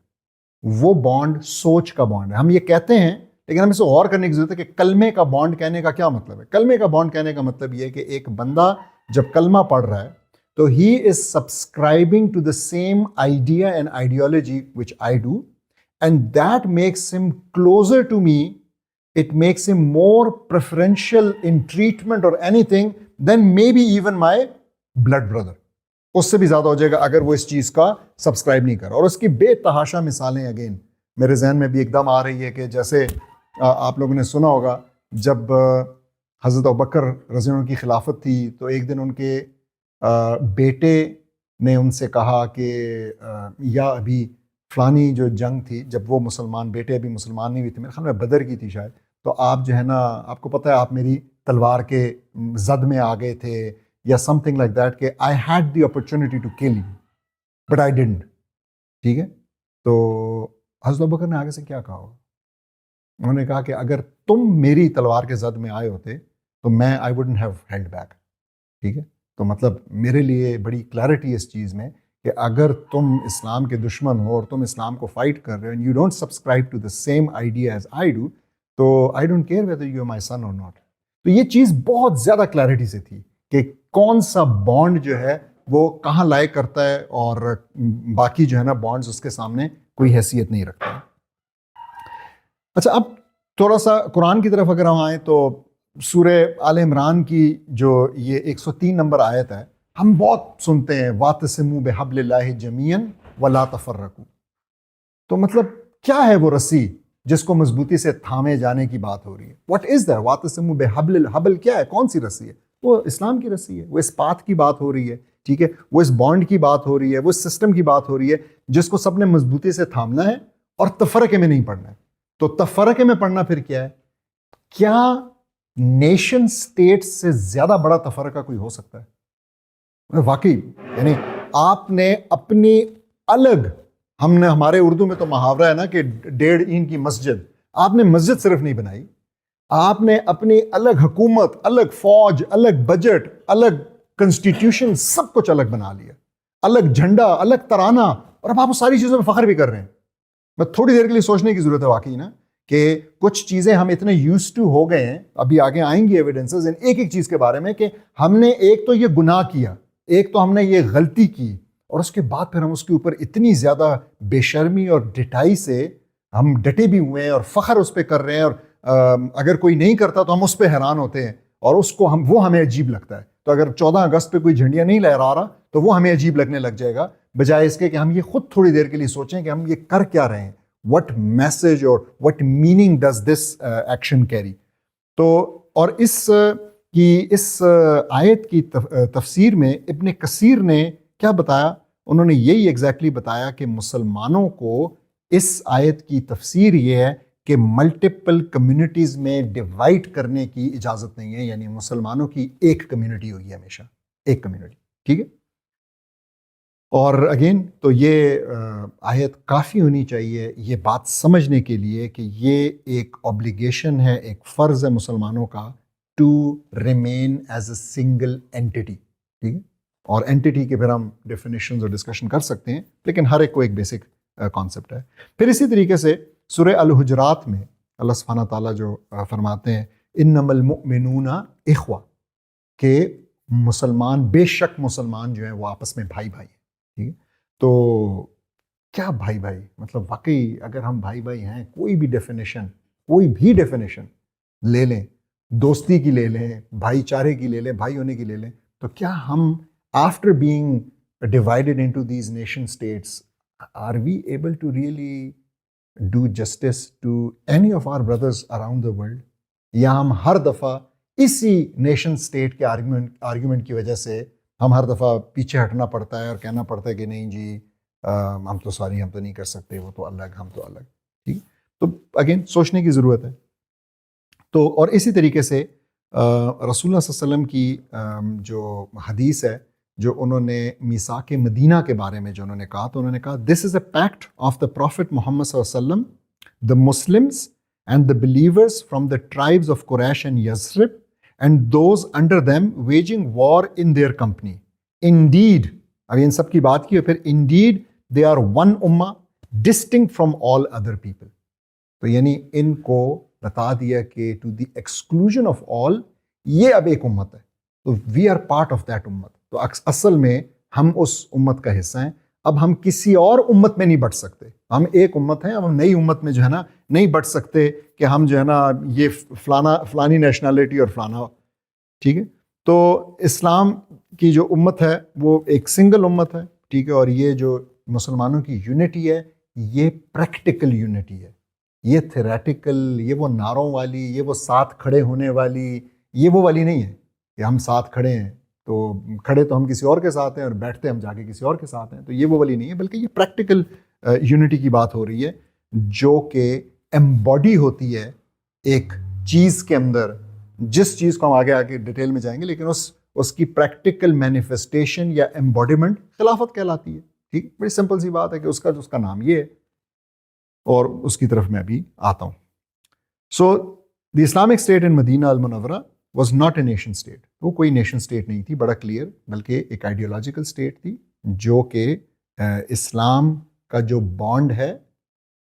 وہ بانڈ سوچ کا بانڈ ہے. ہم یہ کہتے ہیں لیکن ہم اسے غور کرنے کی ضرورت ہے کہ کلمے کا بانڈ کہنے کا کیا مطلب ہے. کلمے کا بانڈ کہنے کا مطلب یہ ہے کہ ایک بندہ جب کلمہ پڑھ رہا ہے تو he is subscribing to the same idea and ideology which I do, and that makes him closer to me. It makes him more preferential in treatment or anything than maybe even my blood brother. اس سے بھی زیادہ ہو جائے گا اگر وہ اس چیز کا subscribe نہیں کرا. اور اس کی بے تحاشا مثالیں اگین میرے ذہن میں بھی ایک دم آ رہی ہے کہ جیسے آپ لوگوں نے سنا ہوگا جب حضرت ابوبکر رضی اللہ عنہ کی خلافت تھی تو ایک دن ان کے بیٹے نے ان سے کہا کہ یا ابھی فلانی جو جنگ تھی، جب وہ مسلمان بیٹے ابھی مسلمان نہیں ہوئی تھی، میرے خیال میں بدر کی تھی شاید، تو آپ جو ہے نا، آپ کو پتہ ہے آپ میری تلوار کے زد میں آ گئے تھے یا سم تھنگ لائک دیٹ، کہ I had the opportunity to kill you but I didn't. ٹھیک ہے، تو حضرت ابوبکر نے آگے سے کیا کہا ہوگا؟ انہوں نے کہا کہ اگر تم میری تلوار کے زد میں آئے ہوتے تو میں I wouldn't have held back. ٹھیک ہے، تو مطلب میرے لیے بڑی کلیئرٹی اس چیز میں کہ اگر تم اسلام کے دشمن ہو اور تم اسلام کو فائٹ کر رہے ہو، and you don't subscribe to the same idea as I do, تو I don't care whether you are my son or not. تو یہ چیز بہت زیادہ کلیئرٹی سے تھی کہ کون سا بانڈ جو ہے وہ کہاں لائے کرتا ہے اور باقی جو ہے نا بانڈز اس کے سامنے کوئی حیثیت نہیں رکھتا. اچھا، اب تھوڑا سا قرآن کی طرف اگر ہم آئیں تو سورہ آل عمران کی جو یہ 103 نمبر آیت ہے، ہم بہت سنتے ہیں وَاعْتَصِمُوا بِحَبْلِ اللَّهِ جَمِيعًا وَلَا تَفَرَّقُوا. تو مطلب کیا ہے وہ رسی جس کو مضبوطی سے تھامے جانے کی بات ہو رہی ہے؟ واٹ از دیٹ وَاعْتَصِمُوا بِحَبْلِ، حبل کیا ہے، کون سی رسی ہے؟ وہ اسلام کی رسی ہے، وہ اس پاتھ کی بات ہو رہی ہے. ٹھیک ہے، وہ اس بانڈ کی بات ہو رہی ہے، وہ اس سسٹم کی بات ہو رہی ہے جس کو سب نے مضبوطی سے تھامنا ہے اور تفرقے میں نہیں پڑھنا ہے. تو تفرقے میں پڑھنا پھر کیا ہے؟ کیا نیشن سٹیٹ سے زیادہ بڑا تفرقہ کوئی ہو سکتا ہے؟ واقعی یعنی آپ نے اپنی الگ، ہمارے اردو میں تو محاورہ ہے نا کہ 1.5 اینٹ کی مسجد، آپ نے مسجد صرف نہیں بنائی، آپ نے اپنی الگ حکومت، الگ فوج، الگ بجٹ، الگ کنسٹیٹیوشن، سب کچھ الگ بنا لیا، الگ جھنڈا، الگ ترانہ، اور اب آپ ساری چیزوں میں فخر بھی کر رہے ہیں. میں تھوڑی دیر کے لیے سوچنے کی ضرورت ہے واقعی نا، کہ کچھ چیزیں ہم اتنے یوز ٹو ہو گئے ہیں، ابھی آگے آئیں گی ایویڈنسز ایک ایک چیز کے بارے میں، کہ ہم نے ایک تو یہ گناہ کیا، ایک تو ہم نے یہ غلطی کی، اور اس کے بعد پھر ہم اس کے اوپر اتنی زیادہ بے شرمی اور ڈٹائی سے ہم ڈٹے بھی ہوئے ہیں اور فخر اس پہ کر رہے ہیں, اور اگر کوئی نہیں کرتا تو ہم اس پہ حیران ہوتے ہیں, اور اس کو وہ ہمیں عجیب لگتا ہے. تو اگر 14 اگست پہ کوئی جھنڈیاں نہیں لہرا رہا تو وہ ہمیں عجیب لگنے لگ جائے گا, بجائے اس کے کہ ہم یہ خود تھوڑی دیر کے لیے سوچیں کہ ہم یہ کر کیا رہے ہیں, وٹ میسج اور what meaning does this action carry. تو اور اس آیت کی تفسیر میں ابن کثیر نے کیا بتایا, انہوں نے یہی ایگزیکٹلی بتایا کہ مسلمانوں کو اس آیت کی تفسیر یہ ہے کہ ملٹیپل کمیونٹیز میں ڈیوائڈ کرنے کی اجازت نہیں ہے, یعنی مسلمانوں کی ایک کمیونٹی ہوئی ہے ہمیشہ, ایک کمیونٹی, ٹھیک ہے. اور اگین تو یہ آیت کافی ہونی چاہیے یہ بات سمجھنے کے لیے کہ یہ ایک obligation ہے, ایک فرض ہے مسلمانوں کا to remain as a single entity, ٹھیک ہے. اور اینٹی کے پھر ہم ڈیفینیشنز اور ڈسکشن کر سکتے ہیں, لیکن ہر ایک کو ایک بیسک کانسیپٹ ہے. پھر اسی طریقے سے سورہ الحجرات میں اللہ سبحانہ تعالیٰ جو فرماتے ہیں انما المؤمنون اخوہ, کہ مسلمان, بے شک مسلمان جو ہیں وہ آپس میں بھائی بھائی ہیں, ٹھیک ہے. تو کیا بھائی بھائی مطلب, واقعی اگر ہم بھائی بھائی ہیں, کوئی بھی ڈیفینیشن لے لیں, دوستی کی لے لیں, بھائی چارے کی لے لیں, بھائی ہونے کی لے لیں, تو کیا ہم after being divided into these nation states are we able to really do justice to any of our brothers around the world, یا ہم ہر دفعہ اسی نیشن اسٹیٹ کے آرگیومنٹ کی وجہ سے ہم ہر دفعہ پیچھے ہٹنا پڑتا ہے اور کہنا پڑتا ہے کہ نہیں جی ہم تو سوری, ہم تو نہیں کر سکتے, وہ تو الگ, ہم تو الگ, ٹھیک. تو اگین سوچنے کی ضرورت ہے. تو اور اسی طریقے سے رسول اللہ صلی اللہ علیہ وسلم کی جو حدیث ہے, جو انہوں نے میثاق مدینہ کے بارے میں جو انہوں نے کہا, تو انہوں نے کہا this is a pact of the prophet Muhammad صلی اللہ علیہ وسلم, the Muslims and the believers from the tribes of Quraysh and Yathrib and those under them waging war in their company. Indeed, اب ان سب کی بات کی اور پھر indeed they are one ummah distinct from all other people. تو یعنی ان کو بتا دیا کہ to the exclusion of all, یہ اب ایک امت ہے, تو we are part of that امت. تو اصل میں ہم اس امت کا حصہ ہیں. اب ہم کسی اور امت میں نہیں بٹ سکتے, ہم ایک امت ہیں, اب ہم نئی امت میں جو ہے نا نہیں بٹ سکتے کہ ہم جو ہے نا یہ فلانی نیشنلٹی اور فلانا, ٹھیک ہے. تو اسلام کی جو امت ہے وہ ایک سنگل امت ہے, ٹھیک ہے. اور یہ جو مسلمانوں کی یونٹی ہے یہ پریکٹیکل یونٹی ہے, یہ تھیریٹیکل, یہ وہ نعروں والی, یہ وہ ساتھ کھڑے ہونے والی, یہ وہ والی نہیں ہے کہ ہم ساتھ کھڑے ہیں تو کھڑے تو ہم کسی اور کے ساتھ ہیں اور بیٹھتے ہم جا کے کسی اور کے ساتھ ہیں, تو یہ وہ والی نہیں ہے, بلکہ یہ پریکٹیکل یونٹی کی بات ہو رہی ہے جو کہ ایمباڈی ہوتی ہے ایک چیز کے اندر, جس چیز کو ہم آگے ڈیٹیل میں جائیں گے, لیکن اس کی پریکٹیکل مینیفیسٹیشن یا ایمباڈیمنٹ خلافت کہلاتی ہے, ٹھیک. بڑی سمپل سی بات ہے کہ اس کا نام یہ ہے, اور اس کی طرف میں ابھی آتا ہوں. So the Islamic state in Medina المنورہ was not a nation state, وہ کوئی نیشن اسٹیٹ نہیں تھی, بڑا کلیئر, بلکہ ایک آئیڈیولوجیکل اسٹیٹ تھی جو کہ اسلام کا جو بانڈ ہے,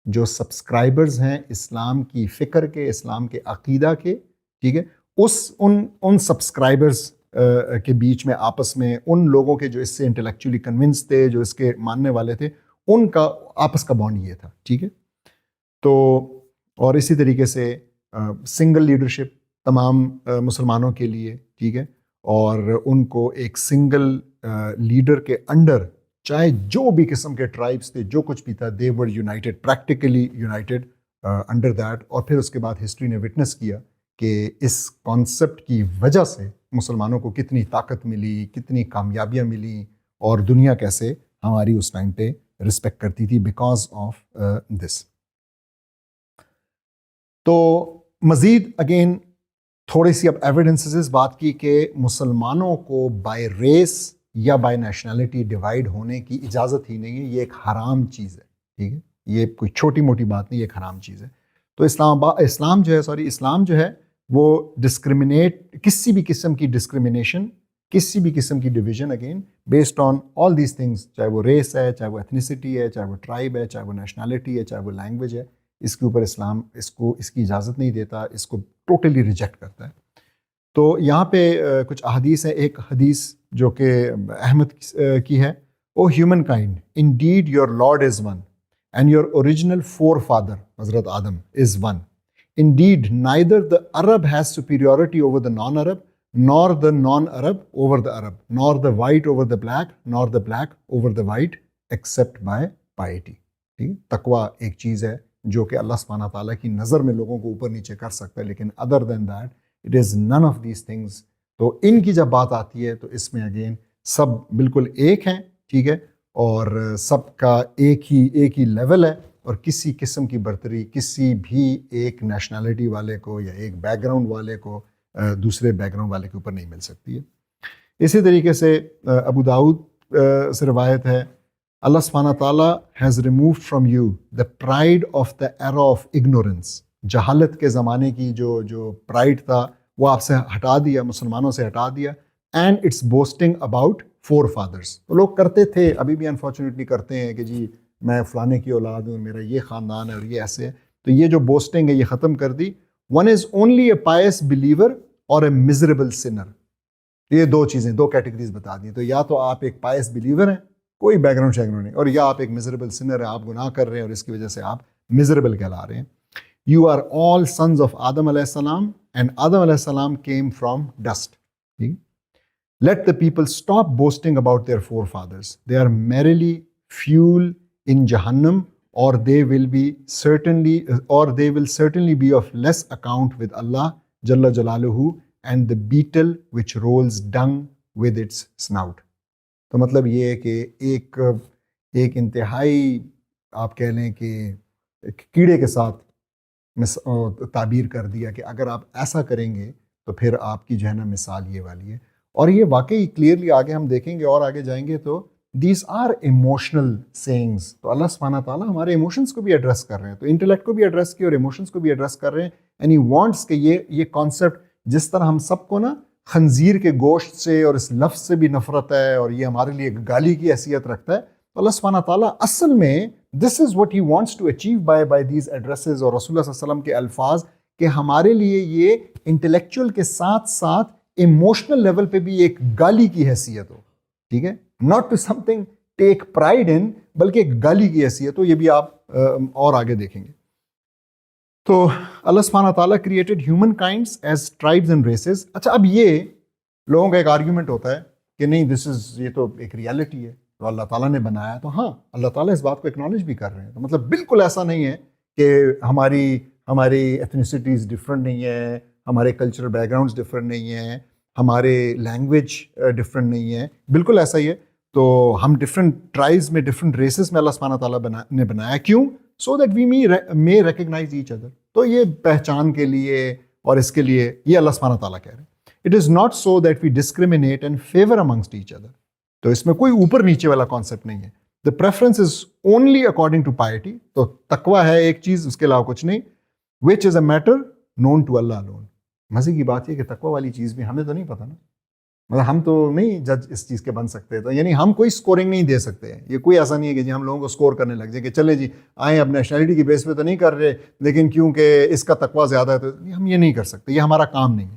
جو سبسکرائبرز ہیں اسلام کی فکر کے, اسلام کے عقیدہ کے, ٹھیک ہے, ان سبسکرائبرز کے بیچ میں آپس میں ان لوگوں کے جو اس سے انٹلیکچولی کنونس تھے, جو اس کے ماننے والے تھے, ان کا آپس کا بانڈ یہ تھا, ٹھیک ہے. تو اور اسی طریقے سے سنگل لیڈرشپ تمام مسلمانوں کے لیے, ٹھیک ہے, اور ان کو ایک سنگل لیڈر کے انڈر چاہے جو بھی قسم کے ٹرائبس تھے, جو کچھ بھی تھا, they were united, practically united under that. اور پھر اس کے بعد ہسٹری نے وٹنس کیا کہ اس کانسیپٹ کی وجہ سے مسلمانوں کو کتنی طاقت ملی, کتنی کامیابیاں ملی, اور دنیا کیسے ہماری اس ٹائم پہ رسپیکٹ کرتی تھی بیکاز آف دس. تو مزید اگین تھوڑی سی اب ایویڈنسز بات کی کہ مسلمانوں کو بائی ریس یا بائی نیشنلٹی ڈیوائڈ ہونے کی اجازت ہی نہیں ہے, یہ ایک حرام چیز ہے, ٹھیک ہے, یہ کوئی چھوٹی موٹی بات نہیں, یہ ایک حرام چیز ہے. تو اسلام جو ہے وہ ڈسکریمنیٹ, کسی بھی قسم کی ڈسکریمنیشن, کسی بھی قسم کی division again based on all these things, چاہے وہ ریس ہے, چاہے وہ ایتھنیسٹی ہے, چاہے وہ ٹرائب ہے, چاہے وہ نیشنلٹی ہے, چاہے وہ لینگویج ہے, اس کے اوپر اسلام اس کی اجازت نہیں دیتا, اس کو ٹوٹلی ریجیکٹ کرتا ہے. تو یہاں پہ کچھ احادیث ہیں. ایک حدیث جو کہ احمد کی ہے, O humankind indeed your Lord is one and your original forefather, Hazrat Adam, is one. Indeed, neither the Arab has superiority over the non-Arab, nor the non-Arab over the Arab, nor the white over the black, nor the black over the white, except by piety. ٹھیک ہے. تقوی ایک چیز ہے جو کہ اللہ سبحانہ تعالیٰ کی نظر میں لوگوں کو اوپر نیچے کر سکتا ہے, لیکن other than that it is none of these things. تو ان کی جب بات آتی ہے تو اس میں اگین سب بالکل ایک ہیں, ٹھیک ہے, اور سب کا ایک ہی لیول ہے, اور کسی قسم کی برتری کسی بھی ایک نیشنلٹی والے کو یا ایک بیک گراؤنڈ والے کو دوسرے بیک گراؤنڈ والے کے اوپر نہیں مل سکتی ہے. اسی طریقے سے ابو داؤد سے روایت ہے, اللہ سبحانہ تعالیٰ has removed from you the pride of the era of ignorance. جہالت کے زمانے کی جو پرائڈ تھا وہ آپ سے ہٹا دیا, مسلمانوں سے ہٹا دیا. And it's boasting about forefathers. تو لوگ کرتے تھے, ابھی بھی انفارچونیٹلی کرتے ہیں کہ جی میں فلانے کی اولاد ہوں, میرا یہ خاندان ہے اور یہ ایسے ہے. تو یہ جو بوسٹنگ ہے یہ ختم کر دی. One is only a pious believer or a miserable sinner. یہ دو چیزیں, دو کیٹیگریز بتا دی. تو یا تو آپ ایک پائس بلیور ہیں, کوئی بیک گراؤنڈ شیک گراؤنڈ نہیں, اور یا آپ ایک میزریبل سنر ہیں, آپ گناہ کر رہے ہیں اور اس کی وجہ سے آپ میزریبل کہلا رہے ہیں. You are all sons of Adam علیہ السلام اینڈ آدم علیہ السلام came from dust. Let the people stop boasting about their forefathers. They are merely fuel in Jahannam, or they will certainly be of less account with Allah Jalla Jalaluhu and the beetle which rolls dung with its snout. تو مطلب یہ ہے کہ ایک انتہائی آپ کہہ لیں کہ کیڑے کے ساتھ تعبیر کر دیا کہ اگر آپ ایسا کریں گے تو پھر آپ کی جو ہے نا مثال یہ والی ہے. اور یہ واقعی کلیئرلی آگے ہم دیکھیں گے اور آگے جائیں گے تو دیز آر ایموشنل سینگس. تو اللہ سبحانہ تعالیٰ ہمارے ایموشنس کو بھی ایڈریس کر رہے ہیں, تو انٹلیکٹ کو بھی ایڈریس کیا اور ایموشنس کو بھی ایڈریس کر رہے ہیں. اینڈ ہی وانٹس کہ یہ کانسیپٹ جس طرح ہم سب کو نا خنزیر کے گوشت سے اور اس لفظ سے بھی نفرت ہے اور یہ ہمارے لیے گالی کی حیثیت رکھتا ہے, تو اللہ سبحانہ تعالیٰ اصل میں this is what he wants to achieve by these addresses اور رسول اللہ صلی اللہ علیہ وسلم کے الفاظ, کہ ہمارے لیے یہ انٹلیکچوئل کے ساتھ ساتھ ایموشنل لیول پہ بھی ایک گالی کی حیثیت ہو. ٹھیک ہے, not to something take pride in, بلکہ ایک گالی کی حیثیت ہو. یہ بھی آپ اور آگے دیکھیں گے. تو اللہ سبحانہ تعالیٰ created human kinds as tribes and races. اچھا, اب یہ لوگوں کا ایک آرگیومنٹ ہوتا ہے کہ نہیں دس از, یہ تو ایک ریالٹی ہے, تو اللہ تعالیٰ نے بنایا. تو ہاں, اللہ تعالیٰ اس بات کو اکنالج بھی کر رہے ہیں. تو مطلب بالکل ایسا نہیں ہے کہ ہماری ایتھنیسٹیز ڈفرینٹ نہیں ہے, ہمارے کلچرل بیک گراؤنڈس ڈفرینٹ نہیں ہیں, ہمارے لینگویج ڈفرینٹ نہیں ہے. بالکل ایسا ہی ہے. تو ہم ڈفرینٹ ٹرائبس میں, ڈفرینٹ ریسز میں اللہ سبحانہ تعالیٰ نے بنایا. کیوں؟ So that we may recognize each other. تو یہ پہچان کے لیے اور اس کے لیے یہ اللہ سبحانہ تعالیٰ کہہ رہے ہیں. It is not so that we discriminate and favour amongst each other. تو اس میں کوئی اوپر نیچے والا کانسیپٹ نہیں ہے. The preference is only according to piety. تو تقویٰ ہے ایک چیز, اس کے علاوہ کچھ نہیں. Which is a matter known to Allah alone. مزے کی بات یہ کہ تقویٰ والی چیز بھی ہمیں تو نہیں پتہ نا, مطلب ہم تو نہیں جج اس چیز کے بن سکتے. تو یعنی ہم کوئی سکورنگ نہیں دے سکتے. یہ کوئی ایسا نہیں ہے کہ جی ہم لوگوں کو سکور کرنے لگ جائے کہ چلے جی آئیں اب نیشنلٹی کی بیس پہ تو نہیں کر رہے, لیکن کیونکہ اس کا تقویٰ زیادہ ہے تو ہم یہ نہیں کر سکتے, یہ ہمارا کام نہیں ہے.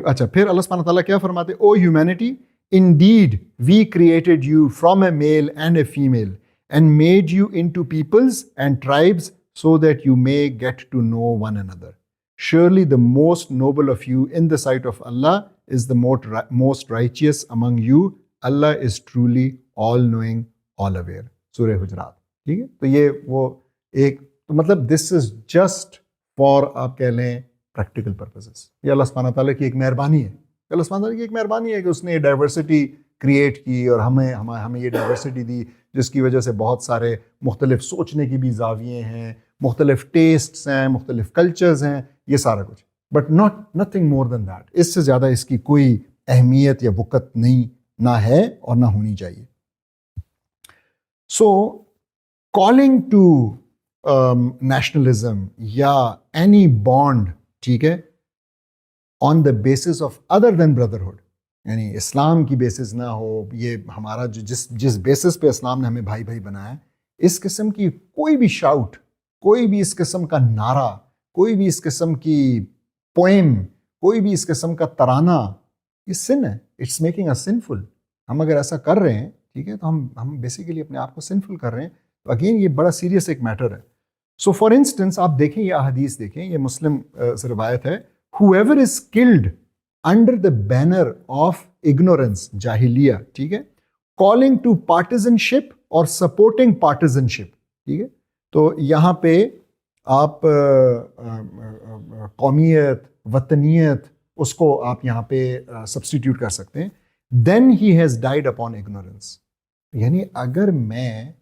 اچھا, پھر اللہ سبحانہ تعالیٰ کیا فرماتے, او humanity indeed we created you from a male and a female and made you into peoples and tribes so that you may get to know one another. Surely the most noble of you in the sight of Allah is the most righteous among you. Allah is truly all knowing, all aware. سورہ حجرات. ٹھیک ہے, تو یہ وہ ایک, تو مطلب this is just for آپ کہہ لیں practical purposes. یہ اللہ سبحانہ تعالیٰ کی ایک مہربانی ہے. اللہ سبحانہ تعالیٰ کی ایک مہربانی ہے کہ اس نے ڈائیورسٹی کریٹ کی اور ہمیں یہ ڈائیورسٹی دی, جس کی وجہ سے بہت سارے مختلف سوچنے کی بھی زاویے ہیں, مختلف ٹیسٹس ہیں, مختلف کلچرز ہیں, یہ سارا کچھ. But nothing more than that. اس سے زیادہ اس کی کوئی اہمیت یا وقت نہیں, نہ ہے اور نہ ہونی چاہیے. سو کالنگ ٹو نیشنلزم یا اینی بانڈ, ٹھیک ہے, on the basis of other than brotherhood, یعنی اسلام کی بیسس نہ ہو, یہ ہمارا جو جس بیسس پہ اسلام نے ہمیں بھائی بھائی بنایا ہے, اس قسم کی کوئی بھی شاؤٹ, کوئی بھی اس قسم کا نعرہ, کوئی بھی اس قسم کی پوئم, کوئی بھی اس قسم کا ترانہ, یہ سن ہے. It's making a sinful. ہم اگر ایسا کر رہے ہیں, ٹھیک ہے, تو ہم بیسیکلی اپنے آپ کو سنفل کر رہے ہیں. اگین یہ بڑا سیریس ایک میٹر ہے. سو فار انسٹنس آپ دیکھیں یہ احادیث دیکھیں, یہ مسلم سے روایت ہے, whoever is killed under the banner of ignorance, جاہلیہ, ٹھیک ہے, calling to partisanship اور supporting partisanship, ٹھیک ہے. تو یہاں پہ آپ قومیت, وطنیت, اس کو آپ یہاں پہ سبسٹیٹیوٹ کر سکتے ہیں. then he has died upon ignorance. یعنی اگر میں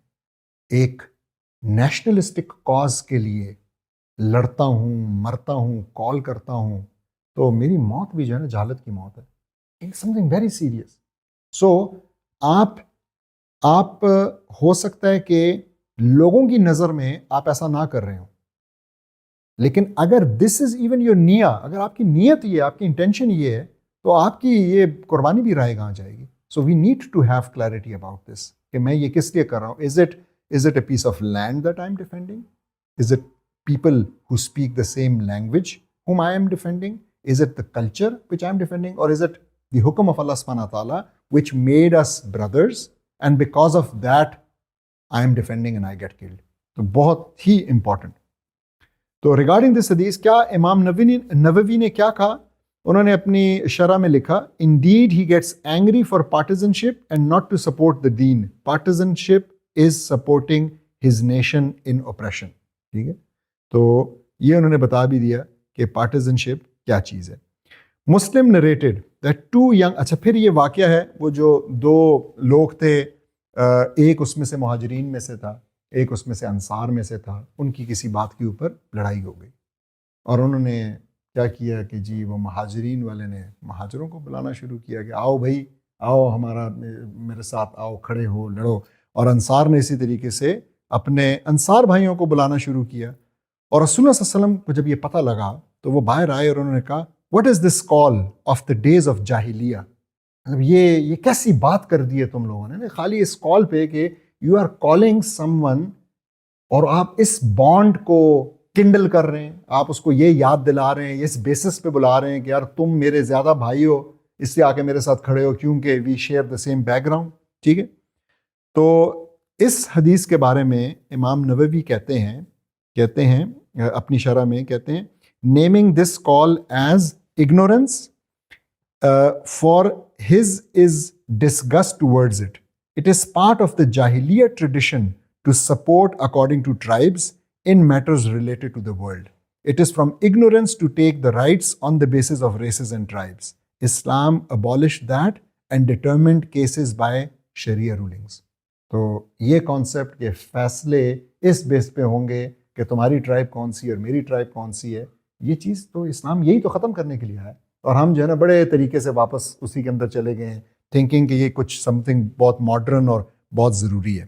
ایک نیشنلسٹک کاز کے لیے لڑتا ہوں, مرتا ہوں, کال کرتا ہوں, تو میری موت بھی جو ہے نا جہالت کی موت ہے. Something very serious. So آپ ہو سکتا ہے کہ لوگوں کی نظر میں آپ ایسا نہ کر رہے ہوں, لیکن اگر دس از ایون یور نیا, اگر آپ کی نیت یہ ہے, آپ کی انٹینشن یہ ہے, تو آپ کی یہ قربانی بھی رائے کہاں جائے گی. So we need to have clarity about this کہ میں یہ کس لیے کر رہا ہوں. Is it a piece of land that I'm defending? Is it people who speak the same language whom I am defending? Is it the culture which I'm defending? Or is it the hukum of Allah subhanahu wa ta'ala which made us brothers and because of that I am defending and I get killed? تو بہت ہی important. تو regarding this hadith کیا امام نووی نے کیا کہا؟ انہوں نے اپنی شرح میں لکھا, indeed he gets angry for partisanship and not to support the deen. Partisanship is supporting his nation in oppression. ٹھیک ہے, تو یہ انہوں نے بتا بھی دیا کہ partisanship کیا چیز ہے. مسلم narrated that two young, اچھا پھر یہ واقعہ ہے وہ جو دو لوگ تھے, ایک اس میں سے مہاجرین میں سے تھا, ایک اس میں سے انصار میں سے تھا, ان کی کسی بات کے اوپر لڑائی ہو گئی, اور انہوں نے کیا کیا کہ جی وہ مہاجرین والے نے مہاجروں کو بلانا شروع کیا کہ آؤ بھائی آؤ, ہمارا میرے ساتھ آؤ, کھڑے ہو, لڑو. اور انصار نے اسی طریقے سے اپنے انصار بھائیوں کو بلانا شروع کیا. اور رسول اللہ صلی اللہ علیہ وسلم کو جب یہ پتہ لگا تو وہ باہر آئے اور انہوں نے کہا, what is this call of the days of جاہلیہ, مطلب یہ کیسی بات کر دی ہے تم لوگوں نے, خالی اس کال پہ کہ you are calling someone, اور آپ اس بانڈ کو کنڈل کر رہے ہیں, آپ اس کو یہ یاد دلا رہے ہیں, اس بیسس پہ بلا رہے ہیں کہ یار تم میرے زیادہ بھائی ہو, اس لیے آ کے میرے ساتھ کھڑے ہو کیونکہ we share the same background. ٹھیک ہے, تو اس حدیث کے بارے میں امام نووی کہتے ہیں اپنی شرح میں کہتے ہیں, naming this call as ignorance for his is disgust towards it. It is part of the Jahiliyyah tradition to support according to tribes in matters related to the world. It is from ignorance to take the rights on the basis of races and tribes. Islam abolished that and determined cases by Sharia rulings. تو یہ concept کے فیصلے اس بیس پہ ہوں گے کہ تمہاری tribe کون سی اور میری ٹرائب کون سی ہے, یہ چیز تو اسلام یہی تو ختم کرنے کے لیے ہے. اور ہم جو ہے نا بڑے طریقے سے واپس اسی کے اندر چلے گئے ہیں, تھنکنگ کہ یہ کچھ سم تھنگ بہت ماڈرن اور بہت ضروری ہے.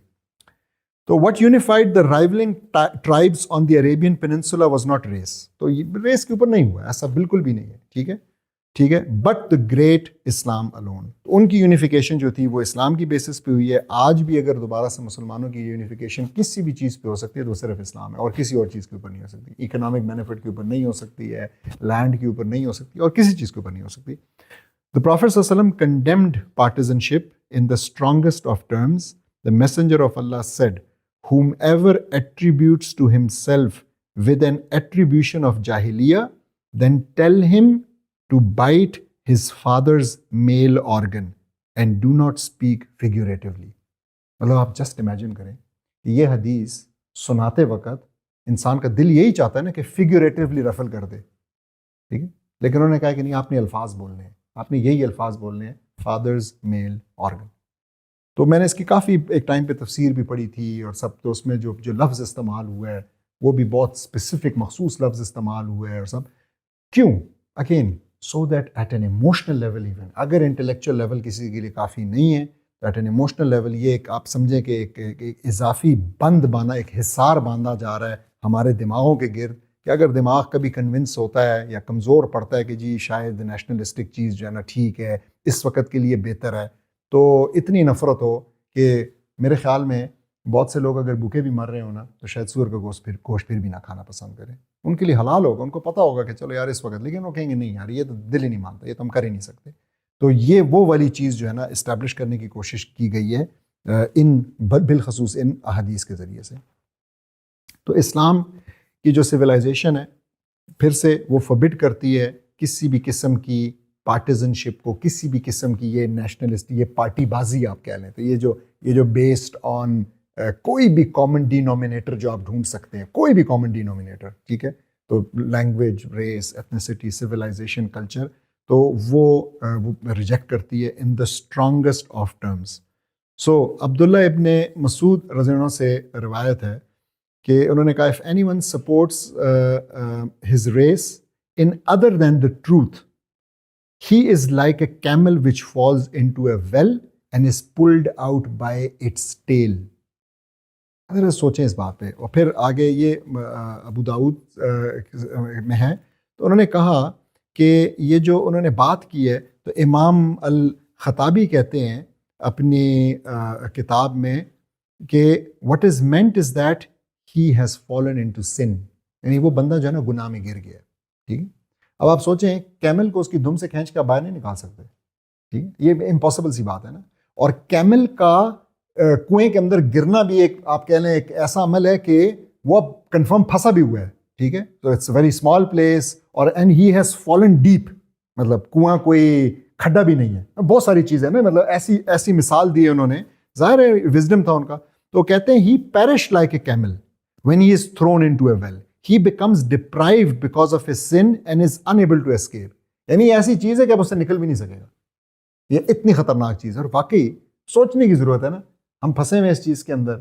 تو what unified the rivaling tribes on the Arabian Peninsula was not race. تو یہ ریس کے اوپر نہیں ہوا, ایسا بالکل بھی نہیں ہے. ٹھیک ہے, but the great Islam alone. تو ان کی یونیفیکیشن جو تھی وہ اسلام کی بیسس پہ ہوئی ہے. آج بھی اگر دوبارہ سے مسلمانوں کی یونیفیکیشن کسی بھی چیز پہ ہو سکتی ہے تو صرف اسلام ہے, اور کسی اور چیز کے اوپر نہیں ہو سکتی. اکنامک بینیفٹ کے اوپر نہیں ہو سکتی ہے, لینڈ کے اوپر نہیں ہو سکتی, اور کسی چیز کے اوپر نہیں ہو سکتی. The Prophet صلی اللہ علیہ وسلم condemned partisanship in the strongest of terms. The messenger of Allah said, whomever attributes to himself with an attribution of jahiliyyah, then tell him to bite his father's male organ and do not speak figuratively. مطلب آپ just imagine کریں کہ یہ حدیث سناتے وقت انسان کا دل یہی چاہتا ہے نا کہ فیگوریٹیولی رفل کر دے, ٹھیک ہے, لیکن انہوں نے کہا کہ نہیں, آپ نے الفاظ بولنے ہیں, آپ نے یہی الفاظ بولنے ہیں, فادرز میل آرگن. تو میں نے اس کی کافی ایک ٹائم پہ تفسیر بھی پڑھی تھی اور سب, تو اس میں جو لفظ استعمال ہوا ہے وہ بھی بہت اسپیسیفک مخصوص لفظ استعمال ہوا ہے, اور سب کیوں, again so that at an emotional level, even اگر انٹلیکچوئل لیول کسی کے لیے کافی نہیں ہے تو ایٹ این ایموشنل لیول یہ ایک آپ سمجھیں کہ ایک اضافی بند باندھا, ایک حصار باندھا جا رہا ہے ہمارے دماغوں کے گرد, کہ اگر دماغ کبھی کنونس ہوتا ہے یا کمزور پڑتا ہے کہ جی شاید نیشنلسٹک چیز جو ہے نا ٹھیک ہے, اس وقت کے لیے بہتر ہے, تو اتنی نفرت ہو کہ میرے خیال میں بہت سے لوگ اگر بھوکے بھی مر رہے ہوں نا تو شاید سور کا گوشت پھر بھی نہ کھانا پسند کریں. ان کے لیے حلال ہوگا, ان کو پتہ ہوگا کہ چلو یار اس وقت, لیکن وہ کہیں گے نہیں یار یہ تو دل ہی نہیں مانتا, یہ تو ہم کر ہی نہیں سکتے. تو یہ وہ والی چیز جو ہے نا اسٹیبلش کرنے کی کوشش کی گئی ہے ان بالخصوص ان احادیث کے ذریعے سے. تو اسلام کی جو سویلائزیشن ہے پھر سے وہ فبڈ کرتی ہے کسی بھی قسم کی پارٹیزن شپ کو, کسی بھی قسم کی یہ نیشنلسٹ, یہ پارٹی بازی آپ کہہ لیں تو یہ جو بیسڈ آن کوئی بھی کامن ڈینومینیٹر جو آپ ڈھونڈ سکتے ہیں, کوئی بھی کامن ڈینومینیٹر, ٹھیک ہے, تو language, race, ethnicity, civilisation, culture, تو وہ ریجیکٹ کرتی ہے in the strongest of terms. So Abdullah ibn Masud رضی اللہ عنہ سے روایت ہے کہ انہوں نے کہا if anyone supports his race in other than the truth, he is like a camel which falls into a well and is pulled out by its tail. اگر سوچیں اس بات پہ. اور پھر آگے یہ ابو داؤد میں ہے تو انہوں نے کہا کہ یہ جو انہوں نے بات کی ہے تو امام الخطابی کہتے ہیں اپنی کتاب میں کہ what is meant is that he has fallen into sin, یعنی وہ بندہ جو ہے نا گناہ میں گر گیا. ٹھیک ہے, اب آپ سوچیں کیمل کو اس کی دم سے کھینچ کے باہر نہیں نکال سکتے. ٹھیک ہے, یہ امپاسبل سی بات ہے نا. اور کیمل کا کنویں کے اندر گرنا بھی ایک آپ کہہ لیں ایک ایسا عمل ہے کہ وہ اب کنفرم پھنسا بھی ہوا ہے. ٹھیک ہے, تو it's a very small place or and he has fallen deep, مطلب کنواں کوئی کھڈا بھی نہیں ہے. بہت ساری چیزیں نا, مطلب ایسی مثال دی ہے انہوں نے, ظاہر ہے وزڈم تھا ان کا. تو کہتے ہیں he perish like a camel when he is thrown into a well, he becomes deprived because of his sin and is unable to escape. یعنی ایسی چیز ہے کہ اب اس سے نکل بھی نہیں سکے گا. یہ اتنی خطرناک چیز ہے اور واقعی سوچنے کی ضرورت ہے نا. ہم پھنسے ہوئے اس چیز کے اندر,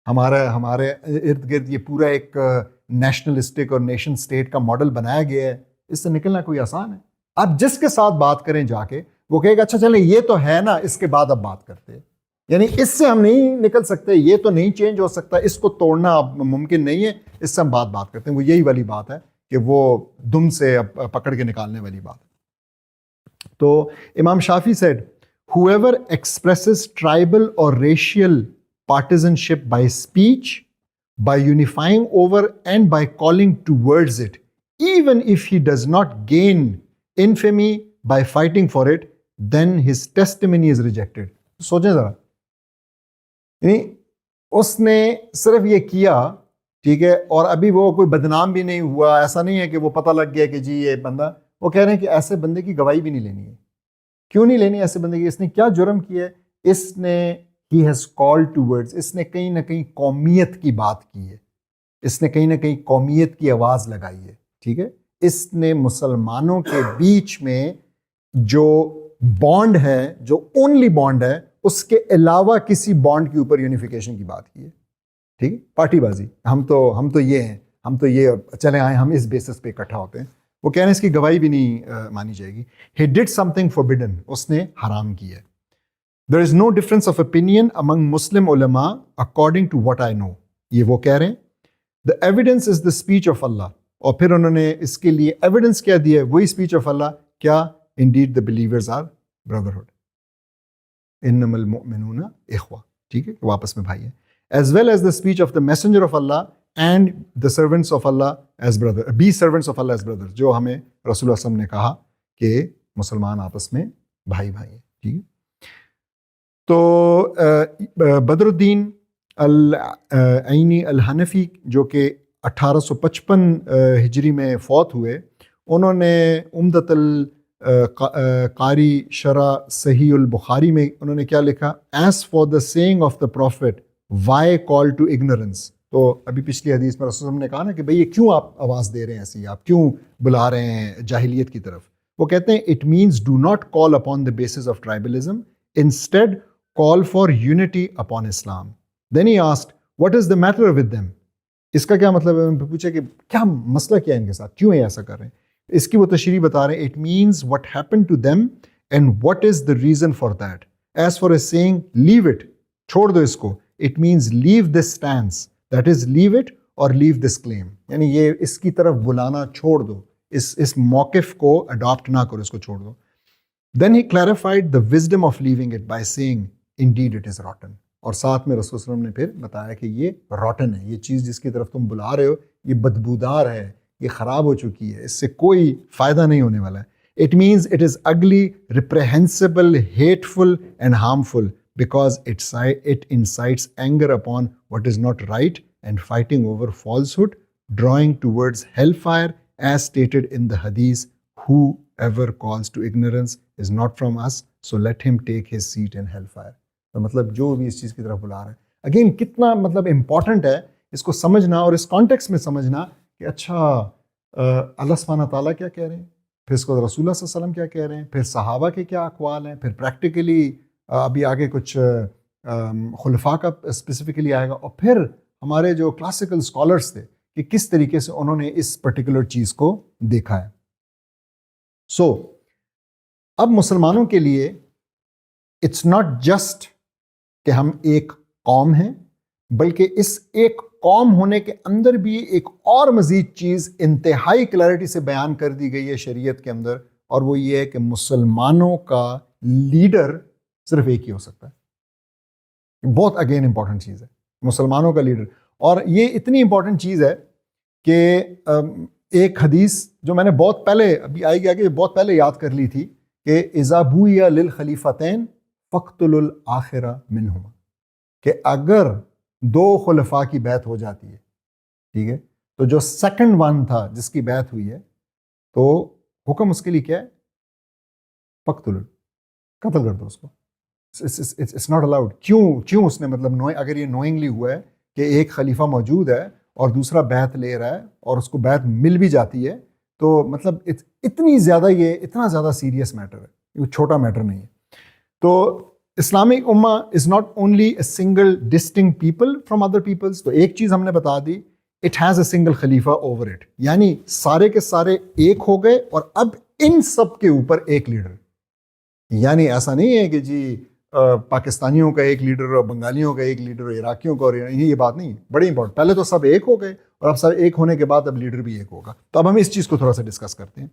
ہمارے ارد گرد یہ پورا ایک نیشنلسٹک اور نیشن سٹیٹ کا ماڈل بنایا گیا ہے. اس سے نکلنا کوئی آسان ہے؟ آپ جس کے ساتھ بات کریں جا کے وہ کہے گا اچھا چلیں یہ تو ہے نا, اس کے بعد اب بات کرتے ہیں. یعنی اس سے ہم نہیں نکل سکتے, یہ تو نہیں چینج ہو سکتا, اس کو توڑنا اب ممکن نہیں ہے, اس سے ہم بات کرتے ہیں. وہ یہی والی بات ہے کہ وہ دم سے پکڑ کے نکالنے والی بات ہے. تو امام شافعی said, whoever expresses tribal or racial partisanship by speech, by unifying over and by calling towards it, even if he does not gain infamy by fighting for it, then his testimony is rejected. سوچیں ذرا, یعنی اس نے صرف یہ کیا, ٹھیک ہے, اور ابھی وہ کوئی بدنام بھی نہیں ہوا, ایسا نہیں ہے کہ وہ پتہ لگ گیا کہ جی یہ بندہ, وہ کہہ رہے ہیں کہ ایسے بندے کی گواہی بھی نہیں لینی ہے. کیوں نہیں لینی ایسے بندے کی؟ اس نے کیا جرم کیا ہے؟ اس نے he has called towards, اس نے کہیں نہ کہیں قومیت کی بات کی ہے, اس نے کہیں نہ کہیں قومیت کی آواز لگائی ہے. ٹھیک ہے, اس نے مسلمانوں کے بیچ میں جو بانڈ ہے, جو اونلی بانڈ ہے, اس کے علاوہ کسی بانڈ کے اوپر یونیفیکیشن کی بات کی ہے. ٹھیک ہے, پارٹی بازی, ہم تو یہ ہیں, ہم تو یہ چلے آئے, ہم اس بیسس پہ اکٹھا ہوتے ہیں. وہ کہہ رہے ہیں اس کی گواہی بھی نہیں مانی جائے گی. He did something forbidden, اس نے حرام کی ہے. There is no difference of opinion among Muslim ulama according to what I know. یہ وہ کہہ رہے ہیں. The evidence is the speech of Allah. اور پھر انہوں نے اس کے لیے ایویڈنس کیا دیا ہے؟ وہی speech of Allah. کیا؟ Indeed the believers are brotherhood. انما المؤمنون اخوہ. ٹھیک ہے, کہ واپس میں بھائی ہیں. As well as the speech of the messenger of Allah and the servants of Allah as brothers. Be servants of Allah as brothers. جو ہمیں رسول اللہ صلی اللہ علیہ وسلم نے کہا کہ مسلمان آپس میں بھائی بھائی ہیں. ٹھیک ہے, تو بدر الدین العینی الحنفی جو کہ 1855 ہجری میں فوت ہوئے, انہوں نے عمدۃ قاری شرح صحیح البخاری میں انہوں نے کیا لکھا؟ As for the saying of the prophet, why call to ignorance. تو ابھی پچھلی حدیث میں رسول اللہ نے کہا نا کہ بھئی یہ کیوں آپ آواز دے رہے ہیں ایسی, آپ کیوں بلا رہے ہیں جاہلیت کی طرف. وہ کہتے ہیں it means do not call upon the basis of tribalism, instead call for unity upon Islam. Then he asked, what is the matter with them? اس کا کیا مطلب ہے؟ پوچھا کہ کیا مسئلہ کیا ہے ان کے ساتھ, کیوں یہ ایسا کر رہے ہیں؟ اس کی وہ تشریح بتا رہے ہیں. It means what happened to them and what is the reason for that. As for as saying leave it, چھوڑ دو اس کو, it means leave this stance, that is leave it or leave this claim. یعنی یہ اس کی طرف بلانا چھوڑ دو, اس موقف کو اڈاپٹ نہ کرو, اس کو چھوڑ دو. Then he clarified the wisdom of leaving it by saying indeed it is rotten. اور ساتھ میں رسول صلی اللہ علیہ وسلم نے پھر بتایا کہ یہ روٹن ہے, یہ چیز جس کی طرف تم بلا رہے ہو یہ بدبودار ہے, یہ خراب ہو چکی ہے, اس سے کوئی فائدہ نہیں ہونے والا ہے. It means it is ugly, reprehensible, hateful and harmful. because it incites anger upon what is not right and fighting over falsehood, drawing towards hellfire, as stated in the hadith, whoever calls to ignorance is not from us, so let him take his seat in hellfire. تو مطلب جو بھی اس چیز کی طرف بلا رہا ہے, اگین کتنا مطلب امپورٹنٹ ہے اس کو سمجھنا اور اس کانٹیکس میں سمجھنا کہ اچھا اللہ سبحانہ تعالیٰ کیا کہہ رہے ہیں, پھر اس کو رسول اللہ صلی اللہ علیہ وسلم کیا کہہ رہے ہیں, پھر صحابہ کے کیا اقوال ہیں, پھر پریکٹیکلی ابھی آگے کچھ خلفاء کا اسپیسیفکلی آئے گا, اور پھر ہمارے جو کلاسیکل اسکالرس تھے کہ کس طریقے سے انہوں نے اس پرٹیکولر چیز کو دیکھا ہے. سو اب مسلمانوں کے لیے اٹس ناٹ جسٹ کہ ہم ایک قوم ہیں, بلکہ اس ایک قوم ہونے کے اندر بھی ایک اور مزید چیز انتہائی کلیئرٹی سے بیان کر دی گئی ہے شریعت کے اندر, اور وہ یہ ہے کہ مسلمانوں کا لیڈر صرف ایک ہی ہو سکتا ہے. بہت اگین امپورٹنٹ چیز ہے مسلمانوں کا لیڈر, اور یہ اتنی امپورٹنٹ چیز ہے کہ ایک حدیث جو میں نے بہت پہلے ابھی آئے گی آگے بہت پہلے یاد کر لی تھی کہ اذا بوئیا للخلیفتین فاقتلوا الآخر منہما, کہ اگر دو خلفاء کی بیعت ہو جاتی ہے, ٹھیک ہے, تو جو سیکنڈ ون تھا جس کی بیعت ہوئی ہے تو حکم اس کے لیے کیا ہے, فاقتلوا, قتل کر دو اس کو. It's not allowed. کیوں اس نے مطلب اگر یہ نوئنگلی ہوا ہے کہ ایک خلیفہ موجود ہے اور دوسرا بیعت لے رہا ہے اور اس کو بیعت مل بھی جاتی ہے, تو مطلب یہ اتنا زیادہ سیریس میٹر ہے, یہ چھوٹا میٹر نہیں ہے. تو Islamic ummah is not only a single distinct people from other peoples. تو ایک چیز ہم نے بتا دی, it has a single khalifa over it, یعنی سارے کے سارے ایک ہو گئے اور اب ان سب کے اوپر ایک لیڈر. یعنی ایسا نہیں ہے کہ جی پاکستانیوں کا ایک لیڈر اور بنگالیوں کا ایک لیڈر اور عراقیوں کا, اور یہ بات نہیں, بڑی امپورٹنٹ. پہلے تو سب ایک ہو گئے اور اب سب ایک ہونے کے بعد اب لیڈر بھی ایک ہوگا. تو اب ہم اس چیز کو تھوڑا سا ڈسکس کرتے ہیں.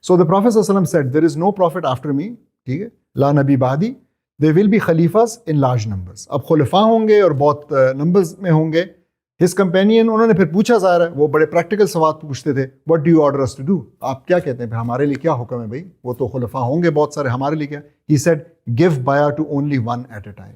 سو دا پروفیٹ صلی اللہ علیہ وسلم said there is no prophet after me, ٹھیک ہے, لا نبی بعدی, they will be khalifas in large numbers. اب خلفاء ہوں گے اور بہت نمبرز میں ہوں گے. ہز کمپینین, انہوں نے پھر پوچھا, ظاہر ہے وہ بڑے پریکٹیکل سوال پوچھتے تھے, what do you order us to do, آپ کیا کہتے ہیں پھر ہمارے لیے کیا حکم ہے بھائی, وہ تو خلفاء ہوں گے بہت سارے, ہمارے لیے کیا. He said give baya to only one at a time.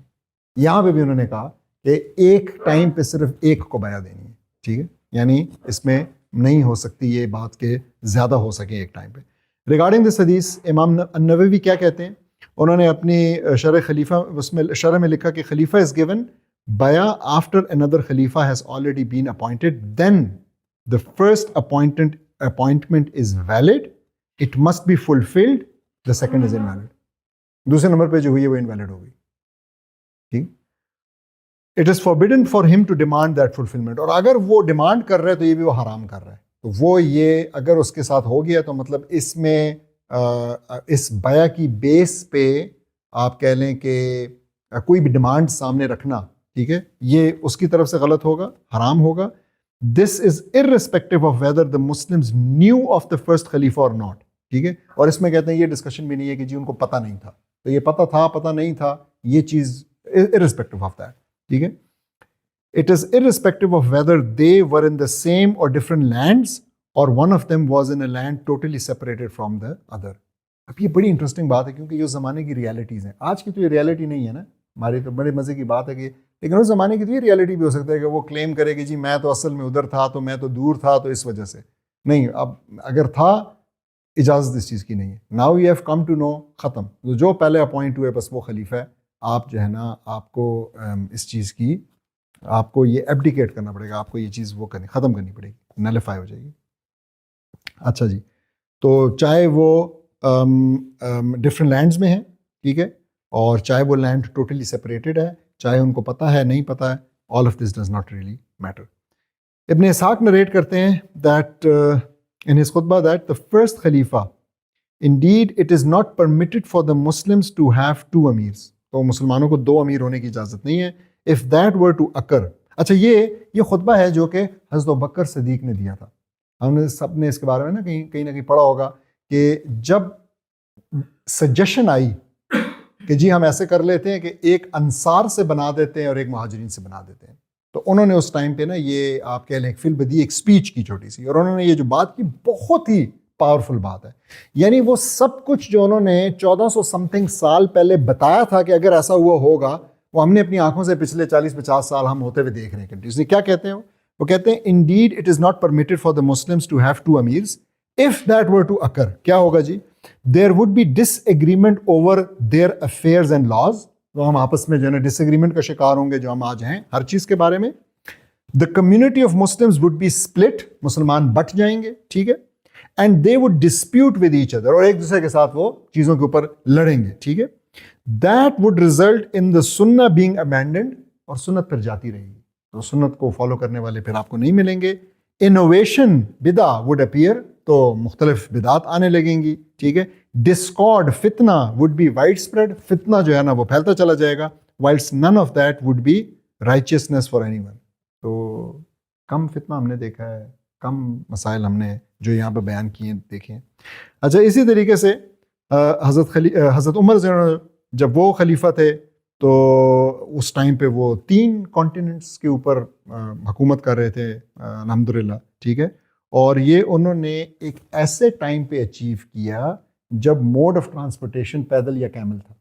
یہاں پہ بھی انہوں نے کہا کہ ایک ٹائم پہ صرف ایک کو بیعت دینی ہے, ٹھیک ہے, یعنی اس میں نہیں ہو سکتی یہ بات کہ زیادہ ہو سکے ایک ٹائم پہ. ریگارڈنگ دس حدیث امام النووی کیا کہتے ہیں, انہوں نے اپنی شرح خلیفہ اس میں شرح میں لکھا کہ خلیفہ از گیون بایا آفٹر another خلیفہ has already been appointed, then the first appointment is valid, it must be fulfilled, the second is invalid. دوسرے نمبر پہ جو ہوئی ہے وہ انویلڈ ہوگی. ٹھیک, it is forbidden for him to demand that fulfillment. اور اگر وہ ڈیمانڈ کر رہے ہے تو یہ بھی وہ حرام کر رہا ہے. تو وہ یہ اگر اس کے ساتھ ہو گیا تو مطلب اس میں اس بیع کی بیس پہ آپ کہہ لیں کہ کوئی بھی ڈیمانڈ سامنے رکھنا, ٹھیک ہے, یہ اس کی طرف سے غلط ہوگا, حرام ہوگا. دس از irrespective of whether the Muslims knew of the first خلیفہ or not. ٹھیک ہے, اور اس میں کہتے ہیں یہ ڈسکشن بھی نہیں ہے کہ جی ان کو پتہ نہیں تھا, تو یہ پتہ تھا پتہ نہیں تھا, یہ چیز irrespective of that. ٹھیک ہے, it is irrespective of whether they were in the same or different lands or one of them was in a land totally separated from the other. اب یہ بڑی انٹرسٹنگ بات ہے کیونکہ یہ اس زمانے کی ریالٹیز ہیں. آج کی تو یہ ریالٹی نہیں ہے نا ہماری, تو بڑے مزے کی بات ہے کہ, لیکن اس زمانے کی تو یہ ریالٹی بھی ہو سکتا ہے کہ وہ کلیم کرے کہ جی میں تو اصل میں ادھر تھا, تو میں تو دور تھا, تو اس وجہ سے نہیں. اب اگر تھا, اجازت اس چیز کی نہیں ہے. Now you have come to know, ختم. جو پہلے اپوائنٹ ہوئے بس وہ خلیفہ ہے. آپ جو ہے نا آپ کو اس چیز کی آپ کو یہ ایبڈیکیٹ کرنا پڑے گا, آپ کو یہ چیز وہ کرنی ختم کرنی پڑے گی, نلیفائی ہو جائے گی. اچھا جی, تو چاہے وہ ڈفرینٹ لینڈز میں ہیں, ٹھیک ہے, اور چاہے وہ لینڈ ٹوٹلی سپریٹڈ ہے, چاہے ان کو پتہ ہے نہیں پتہ ہے, all of this does not really matter. Ibn Ishaq narrate کرتے ہیں دیٹ ان ہز خطبہ دیٹ دا فرسٹ خلیفہ indeed it is not permitted for the Muslims to have two amirs. تو مسلمانوں کو دو امیر ہونے کی اجازت نہیں ہے. If that were to occur. اچھا, یہ خطبہ ہے جو کہ حضرت ابوبکر صدیق نے دیا تھا. ہم نے سب نے اس کے بارے میں نا کہیں نہ کہیں پڑھا ہوگا کہ جب سجیشن آئی کہ جی ہم ایسے کر لیتے ہیں کہ ایک انصار سے بنا دیتے ہیں اور ایک مہاجرین سے بنا دیتے ہیں, تو انہوں نے اس ٹائم پہ نا یہ آپ کہہ لیں فی البدیہہ ایک اسپیچ کی چھوٹی سی, اور انہوں نے یہ جو بات کی بہت ہی پاورفل بات ہے. یعنی وہ سب کچھ جو انہوں نے 1400 سم تھنگ سال پہلے بتایا تھا کہ اگر ایسا ہوا ہوگا, وہ ہم نے اپنی آنکھوں سے پچھلے 40-50 سال ہم ہوتے ہوئے دیکھ رہے ہیں کنٹینیوسلی. کیا کہتے ہیں وہ کہتے ہیں indeed it is not permitted for the Muslims to have two amirs. If that were to occur, کیا ہوگا جی, there would be disagreement over their affairs and laws. تو ہم آپس میں جو ہے نا ڈس ایگریمنٹ کا شکار ہوں گے جو ہم آج ہیں ہر چیز کے بارے میں. The community of Muslims would be split, مسلمان بٹ جائیں گے, ٹھیک ہے, and they would dispute with each other, اور ایک دوسرے کے ساتھ وہ چیزوں کے اوپر لڑیں گے, ٹھیک ہے. That would result in the sunnah being abandoned, اور سنت پھر جاتی رہے گی, تو سنت کو فالو کرنے والے پھر آپ کو نہیں ملیں گے. Innovation بدع would appear, تو مختلف بدعات آنے لگیں گی, ٹھیک ہے. Discord, فتنہ would be widespread, فتنہ جو ہے نا وہ پھیلتا چلا جائے گا. Whilst none of that would be righteousness for anyone. تو کم فتنہ ہم نے دیکھا ہے, کم مسائل ہم نے جو یہاں پہ بیان کیے دیکھے ہیں. اچھا, اسی طریقے سے حضرت عمر جب وہ خلیفہ تھے تو اس ٹائم پہ وہ 3 کانٹیننٹس کے اوپر حکومت کر رہے تھے الحمدللہ, ٹھیک ہے. اور یہ انہوں نے ایک ایسے ٹائم پہ اچیو کیا جب موڈ آف ٹرانسپورٹیشن پیدل یا کیمل تھا,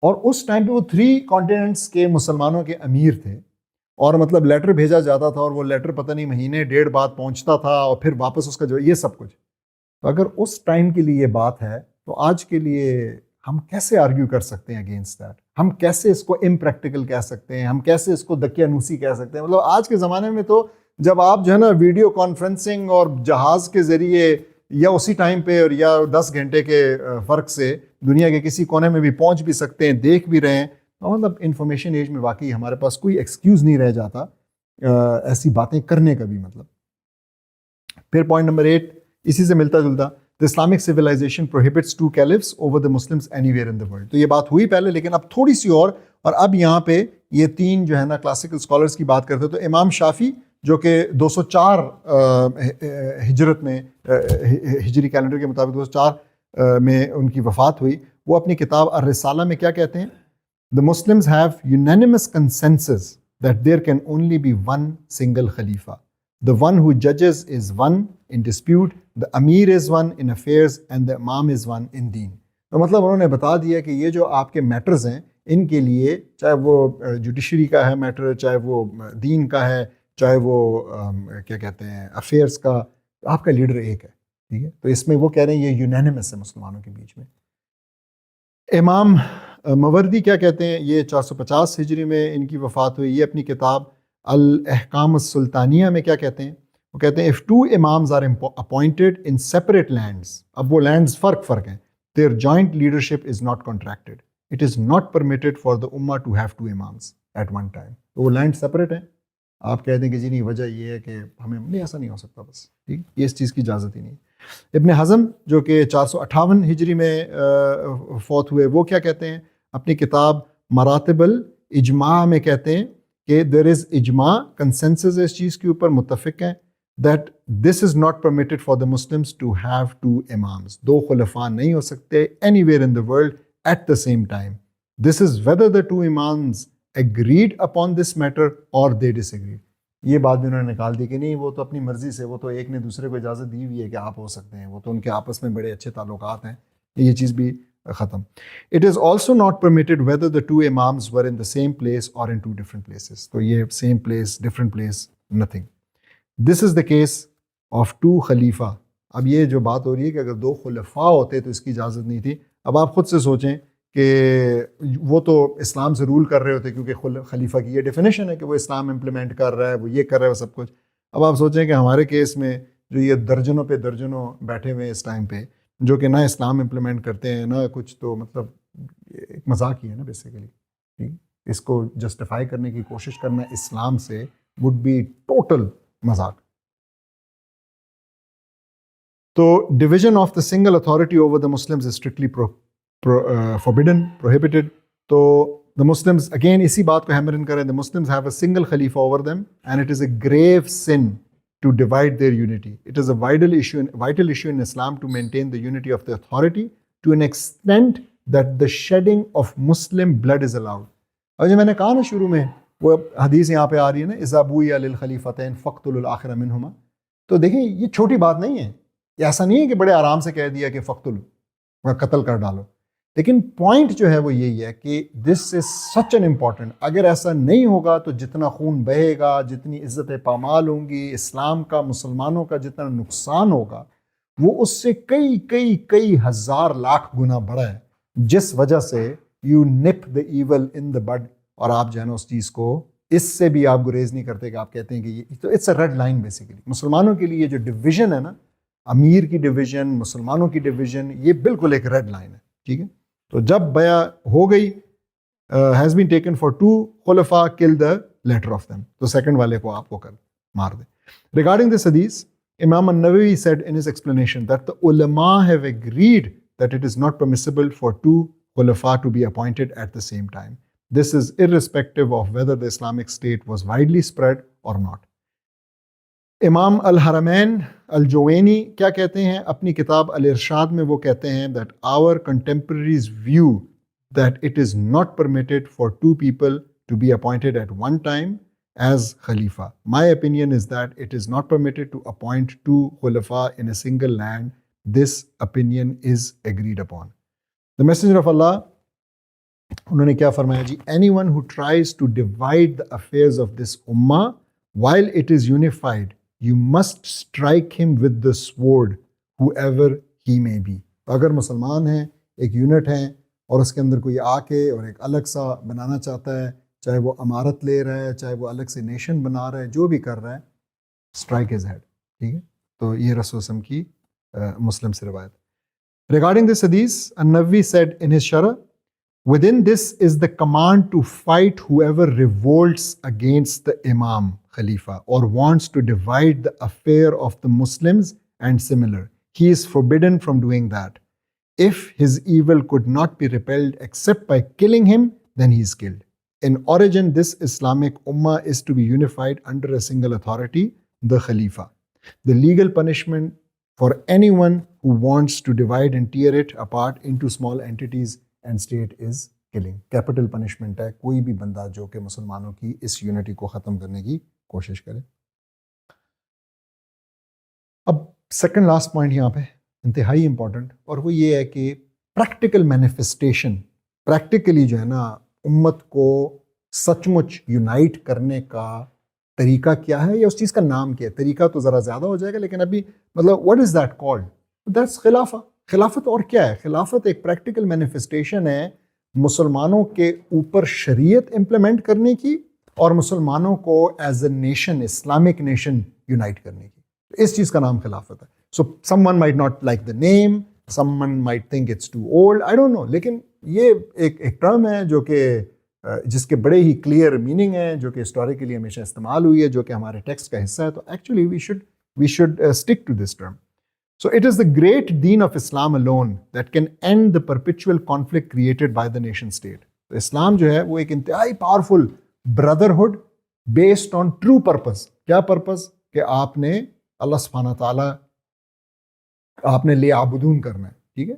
اور اس ٹائم پہ وہ 3 کانٹیننٹس کے مسلمانوں کے امیر تھے, اور مطلب لیٹر بھیجا جاتا تھا اور وہ لیٹر پتہ نہیں مہینے 1.5 بعد پہنچتا تھا, اور پھر واپس اس کا جو یہ سب کچھ. تو اگر اس ٹائم کے لیے یہ بات ہے تو آج کے لیے ہم کیسے آرگیو کر سکتے ہیں اگینسٹ دیٹ؟ ہم کیسے اس کو امپریکٹیکل کہہ سکتے ہیں؟ ہم کیسے اس کو دقیانوسی کہہ سکتے ہیں؟ مطلب آج کے زمانے میں تو جب آپ جو ہے نا ویڈیو کانفرنسنگ اور جہاز کے ذریعے یا اسی ٹائم پہ اور یا 10 گھنٹے کے فرق سے دنیا کے کسی کونے میں بھی پہنچ بھی سکتے ہیں, دیکھ بھی رہے ہیں, مطلب انفارمیشن ایج میں واقعی ہمارے پاس کوئی ایکسکیوز نہیں رہ جاتا ایسی باتیں کرنے کا بھی. مطلب پھر پوائنٹ نمبر 8 اسی سے ملتا جلتا, the Islamic civilization prohibits two caliphs over the Muslims anywhere in the world. تو یہ بات ہوئی پہلے, لیکن اب تھوڑی سی اور اب یہاں پہ یہ 3 جو ہے نا کلاسیکل اسکالرس کی بات کرتے. تو امام شافی جو کہ 204 ہجرت میں ہجری کیلنڈر کے مطابق 204 میں ان کی وفات ہوئی, وہ اپنی کتاب الرسالہ میں کیا کہتے ہیں, The Muslims have unanimous consensus that there can only be one single Khalifa. The one who judges is one in dispute, the Amir is one in affairs, and the Imam is one in deen. تو مطلب انہوں نے بتا دیا کہ یہ جو آپ کے میٹرز ہیں ان کے لیے, چاہے وہ جوڈیشری کا ہے میٹر, چاہے وہ دین کا ہے, چاہے وہ کیا کہتے ہیں افیئرس کا, آپ کا لیڈر ایک ہے, ٹھیک ہے. تو اس میں وہ کہہ رہے ہیں یہ یونینیمس ہے مسلمانوں کے بیچ میں. امام ماوردی کیا کہتے ہیں, یہ 450 ہجری میں ان کی وفات ہوئی. یہ اپنی کتاب الاحکام السلطانیہ میں کیا کہتے ہیں, وہ کہتے ہیں if two imams are appointed in separate lands, اب وہ لینڈز فرق ہیں, their joint leadership is not contracted. It is not permitted for the ummah to have 2 imams at one time. تو وہ لینڈ سپریٹ ہیں, آپ کہہ دیں کہ جی نہیں وجہ یہ ہے کہ ہمیں نہیں, ایسا نہیں ہو سکتا, بس ٹھیک, یہ اس چیز کی اجازت ہی نہیں. ابن حزم جو کہ 458 ہجری میں فوت ہوئے, وہ کیا کہتے ہیں اپنی کتاب مراتب الاجماع میں, کہتے ہیں کہ there is اجماع, کنسنسس اس چیز کے اوپر متفق ہیں that this is not permitted for the Muslims to have 2 imams. 2 خلفاء نہیں ہو سکتے anywhere in the world at the same time. This is whether the 2 imams agreed upon this matter or they disagreed. یہ بات بھی انہوں نے نکال دی کہ نہیں وہ تو اپنی مرضی سے, وہ تو ایک نے دوسرے کو اجازت دی ہوئی ہے کہ آپ ہو سکتے ہیں, وہ تو ان کے آپس میں بڑے اچھے تعلقات ہیں, یہ چیز بھی ختم. It is also not permitted whether the 2 imams were in the same place or in 2 different places. تو یہ same place, different place, nothing. This is the case of 2 خلیفہ. اب یہ جو بات ہو رہی ہے کہ اگر 2 خلفاء ہوتے تو اس کی اجازت نہیں تھی. اب آپ خود سے سوچیں کہ وہ تو اسلام سے رول کر رہے ہوتے, کیونکہ خلیفہ کی یہ ڈیفینیشن ہے کہ وہ اسلام امپلیمنٹ کر رہا ہے, وہ یہ کر رہا ہے, وہ سب کچھ. اب آپ سوچیں کہ ہمارے کیس میں جو یہ درجنوں پہ درجنوں بیٹھے ہوئے اس ٹائم پہ جو کہ نہ اسلام امپلیمنٹ کرتے ہیں نہ کچھ, تو مطلب ایک مذاق ہی ہے نا بیسیکلی. اس کو جسٹیفائی کرنے کی کوشش کرنا اسلام سے would be ٹوٹل مذاق. تو division of the single authority over the Muslims is strictly forbidden, prohibited. تو the Muslims again اسی بات کو ہیمر ان کریں, the Muslims have a single Khalifa over them and it is a grave sin to divide their unity. It is a vital issue in Islam to maintain the unity of the authority to an extent that the shedding of Muslim blood is allowed. اور جو میں نے کہا نا شروع میں, وہ حدیث یہاں پہ آ رہی ہے نا, اذا بوئی للخلیفتین فاقتلوا الآخر منہما. تو دیکھیں یہ چھوٹی بات نہیں ہے, ایسا نہیں ہے کہ بڑے آرام سے کہہ دیا کہ فقتل، قتل کر ڈالو، لیکن پوائنٹ جو ہے وہ یہی ہے کہ this is such an important. اگر ایسا نہیں ہوگا تو جتنا خون بہے گا، جتنی عزت پامال ہوں گی، اسلام کا، مسلمانوں کا جتنا نقصان ہوگا وہ اس سے کئی کئی کئی ہزار لاکھ گنا بڑا ہے، جس وجہ سے یو نپ دا ایول ان دا بڈ. اور آپ جو ہے نا اس چیز کو اس سے بھی آپ گریز نہیں کرتے کہ آپ کہتے ہیں کہ یہ تو it's a red line. Basically مسلمانوں کے لیے جو ڈویژن ہے نا، امیر کی ڈویژن، مسلمانوں کی ڈویژن، یہ بالکل ایک ریڈ لائن ہے. ٹھیک ہے، تو جب بیعہ ہو گئی ہیز بین ٹیکن فار 2 خلفاء کل دا لیٹر آف دیم، تو سیکنڈ والے کو آپ کو کر مار دیں. ریگارڈنگ دس حدیث، Imam an-Nawawi said in his explanation that the ulama have agreed that it is not permissible for 2 khulafa to be appointed at the same time. This is irrespective of whether the Islamic State was widely spread or not. امام الحرمین الجوینی کیا کہتے ہیں اپنی کتاب الارشاد میں؟ وہ کہتے ہیں that our contemporaries view that it is not permitted for 2 people to be appointed at one time as Khalifa. My opinion is that it is not permitted to appoint 2 Khulafa in a single land. This opinion is agreed upon. The Messenger of Allah, انہوں نے کیا فرمایا جی؟ Anyone who tries to divide the affairs of this ummah while it is unified, you must strike him with the sword, whoever he may be. اگر مسلمان ہیں، ایک unit ہیں، اور اس کے اندر کوئی آ کے اور ایک الگ سا بنانا چاہتا ہے، چاہے وہ امارت لے رہا ہے، چاہے وہ الگ سے نیشن بنا رہا ہے، جو بھی کر رہا ہے، اسٹرائک ہز ہیڈ. ٹھیک ہے، تو یہ رسول وسلم کی مسلم سے روایت. ریگارڈنگ دس حدیث، النووی said in his sharh, within this is the command to fight whoever revolts against the Imam Khalifa or wants to divide the affair of the Muslims and similar. He is forbidden from doing that. If his evil could not be repelled except by killing him, then he is killed. In origin, this Islamic Ummah is to be unified under a single authority, the Khalifa. The legal punishment for anyone who wants to divide and tear it apart into small entities and state is killing. Capital punishment ہے کوئی بھی بندہ جو کہ مسلمانوں کی اس unity کو ختم کرنے کی کوشش کرے. اب سیکنڈ لاسٹ پوائنٹ یہاں پہ انتہائی امپورٹنٹ، اور وہ یہ ہے کہ پریکٹیکل مینیفیسٹیشن، پریکٹیکلی جو ہے نا امت کو سچ مچ یونائٹ کرنے کا طریقہ کیا ہے، یا اس چیز کا نام کیا ہے. طریقہ تو ذرا زیادہ ہو جائے گا، لیکن ابھی مطلب what is that called? That's خلافہ. خلافت اور کیا ہے؟ خلافت ایک پریکٹیکل مینیفیسٹیشن ہے مسلمانوں کے اوپر شریعت امپلیمنٹ کرنے کی اور مسلمانوں کو as a nation, Islamic nation unite کرنے کی. اس چیز کا نام خلافت ہے. So someone might not like the name, someone might think it's too old, I don't know, لیکن یہ ایک ٹرم ہے جو کہ جس کے بڑے ہی کلیئر میننگ ہیں، جو کہ ہسٹوریکلی ہمیشہ استعمال ہوئی ہے، جو کہ ہمارے ٹیکسٹ کا حصہ ہے. تو actually we should stick to this term. So it is the great deen of Islam alone that can end the perpetual conflict created by the nation state. تو اسلام جو ہے وہ ایک انتہائی powerful brotherhood based on true purpose. کیا purpose? کہ آپ نے اللہ سبحانہ تعالیٰ آپ نے لیعبدون کرنا ہے. ٹھیک ہے،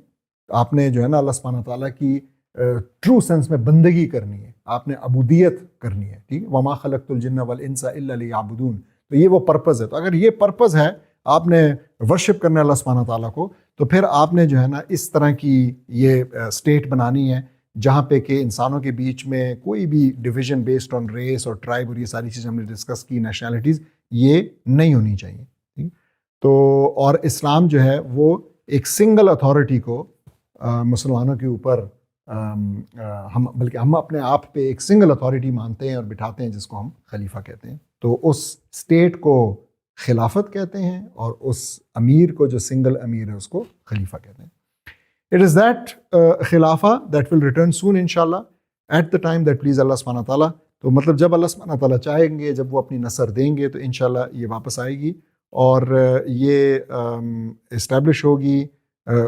آپ نے جو ہے نا اللہ سبحانہ تعالیٰ کی ٹرو سینس میں بندگی کرنی ہے، آپ نے عبودیت کرنی ہے. ٹھیک ہے، وما خلقت الجن والانس الا لیعبدون. تو یہ وہ پرپز ہے. تو اگر یہ پرپز ہے، آپ نے ورشپ کرنا ہے اللہ سبحانہ تعالیٰ کو، تو پھر آپ نے جو ہے نا اس طرح کی یہ اسٹیٹ بنانی ہے جہاں پہ کہ انسانوں کے بیچ میں کوئی بھی ڈویژن بیسڈ آن ریس اور ٹرائب اور یہ ساری چیزیں ہم نے ڈسکس کی، نیشنلٹیز، یہ نہیں ہونی چاہیے. تو اور اسلام جو ہے وہ ایک سنگل اتھارٹی کو مسلمانوں کے اوپر بلکہ ہم اپنے آپ پہ ایک سنگل اتھارٹی مانتے ہیں اور بٹھاتے ہیں، جس کو ہم خلیفہ کہتے ہیں. تو اس اسٹیٹ کو خلافت کہتے ہیں، اور اس امیر کو جو سنگل امیر ہے اس کو خلیفہ کہتے ہیں. It is that خلافہ that will return soon inshallah at the time that please اللہ سبحانہ تعالیٰ. تو مطلب جب اللہ سبحانہ تعالیٰ چاہیں گے، جب وہ اپنی نصر دیں گے، تو انشاءاللہ یہ واپس آئے گی اور یہ اسٹیبلش ہوگی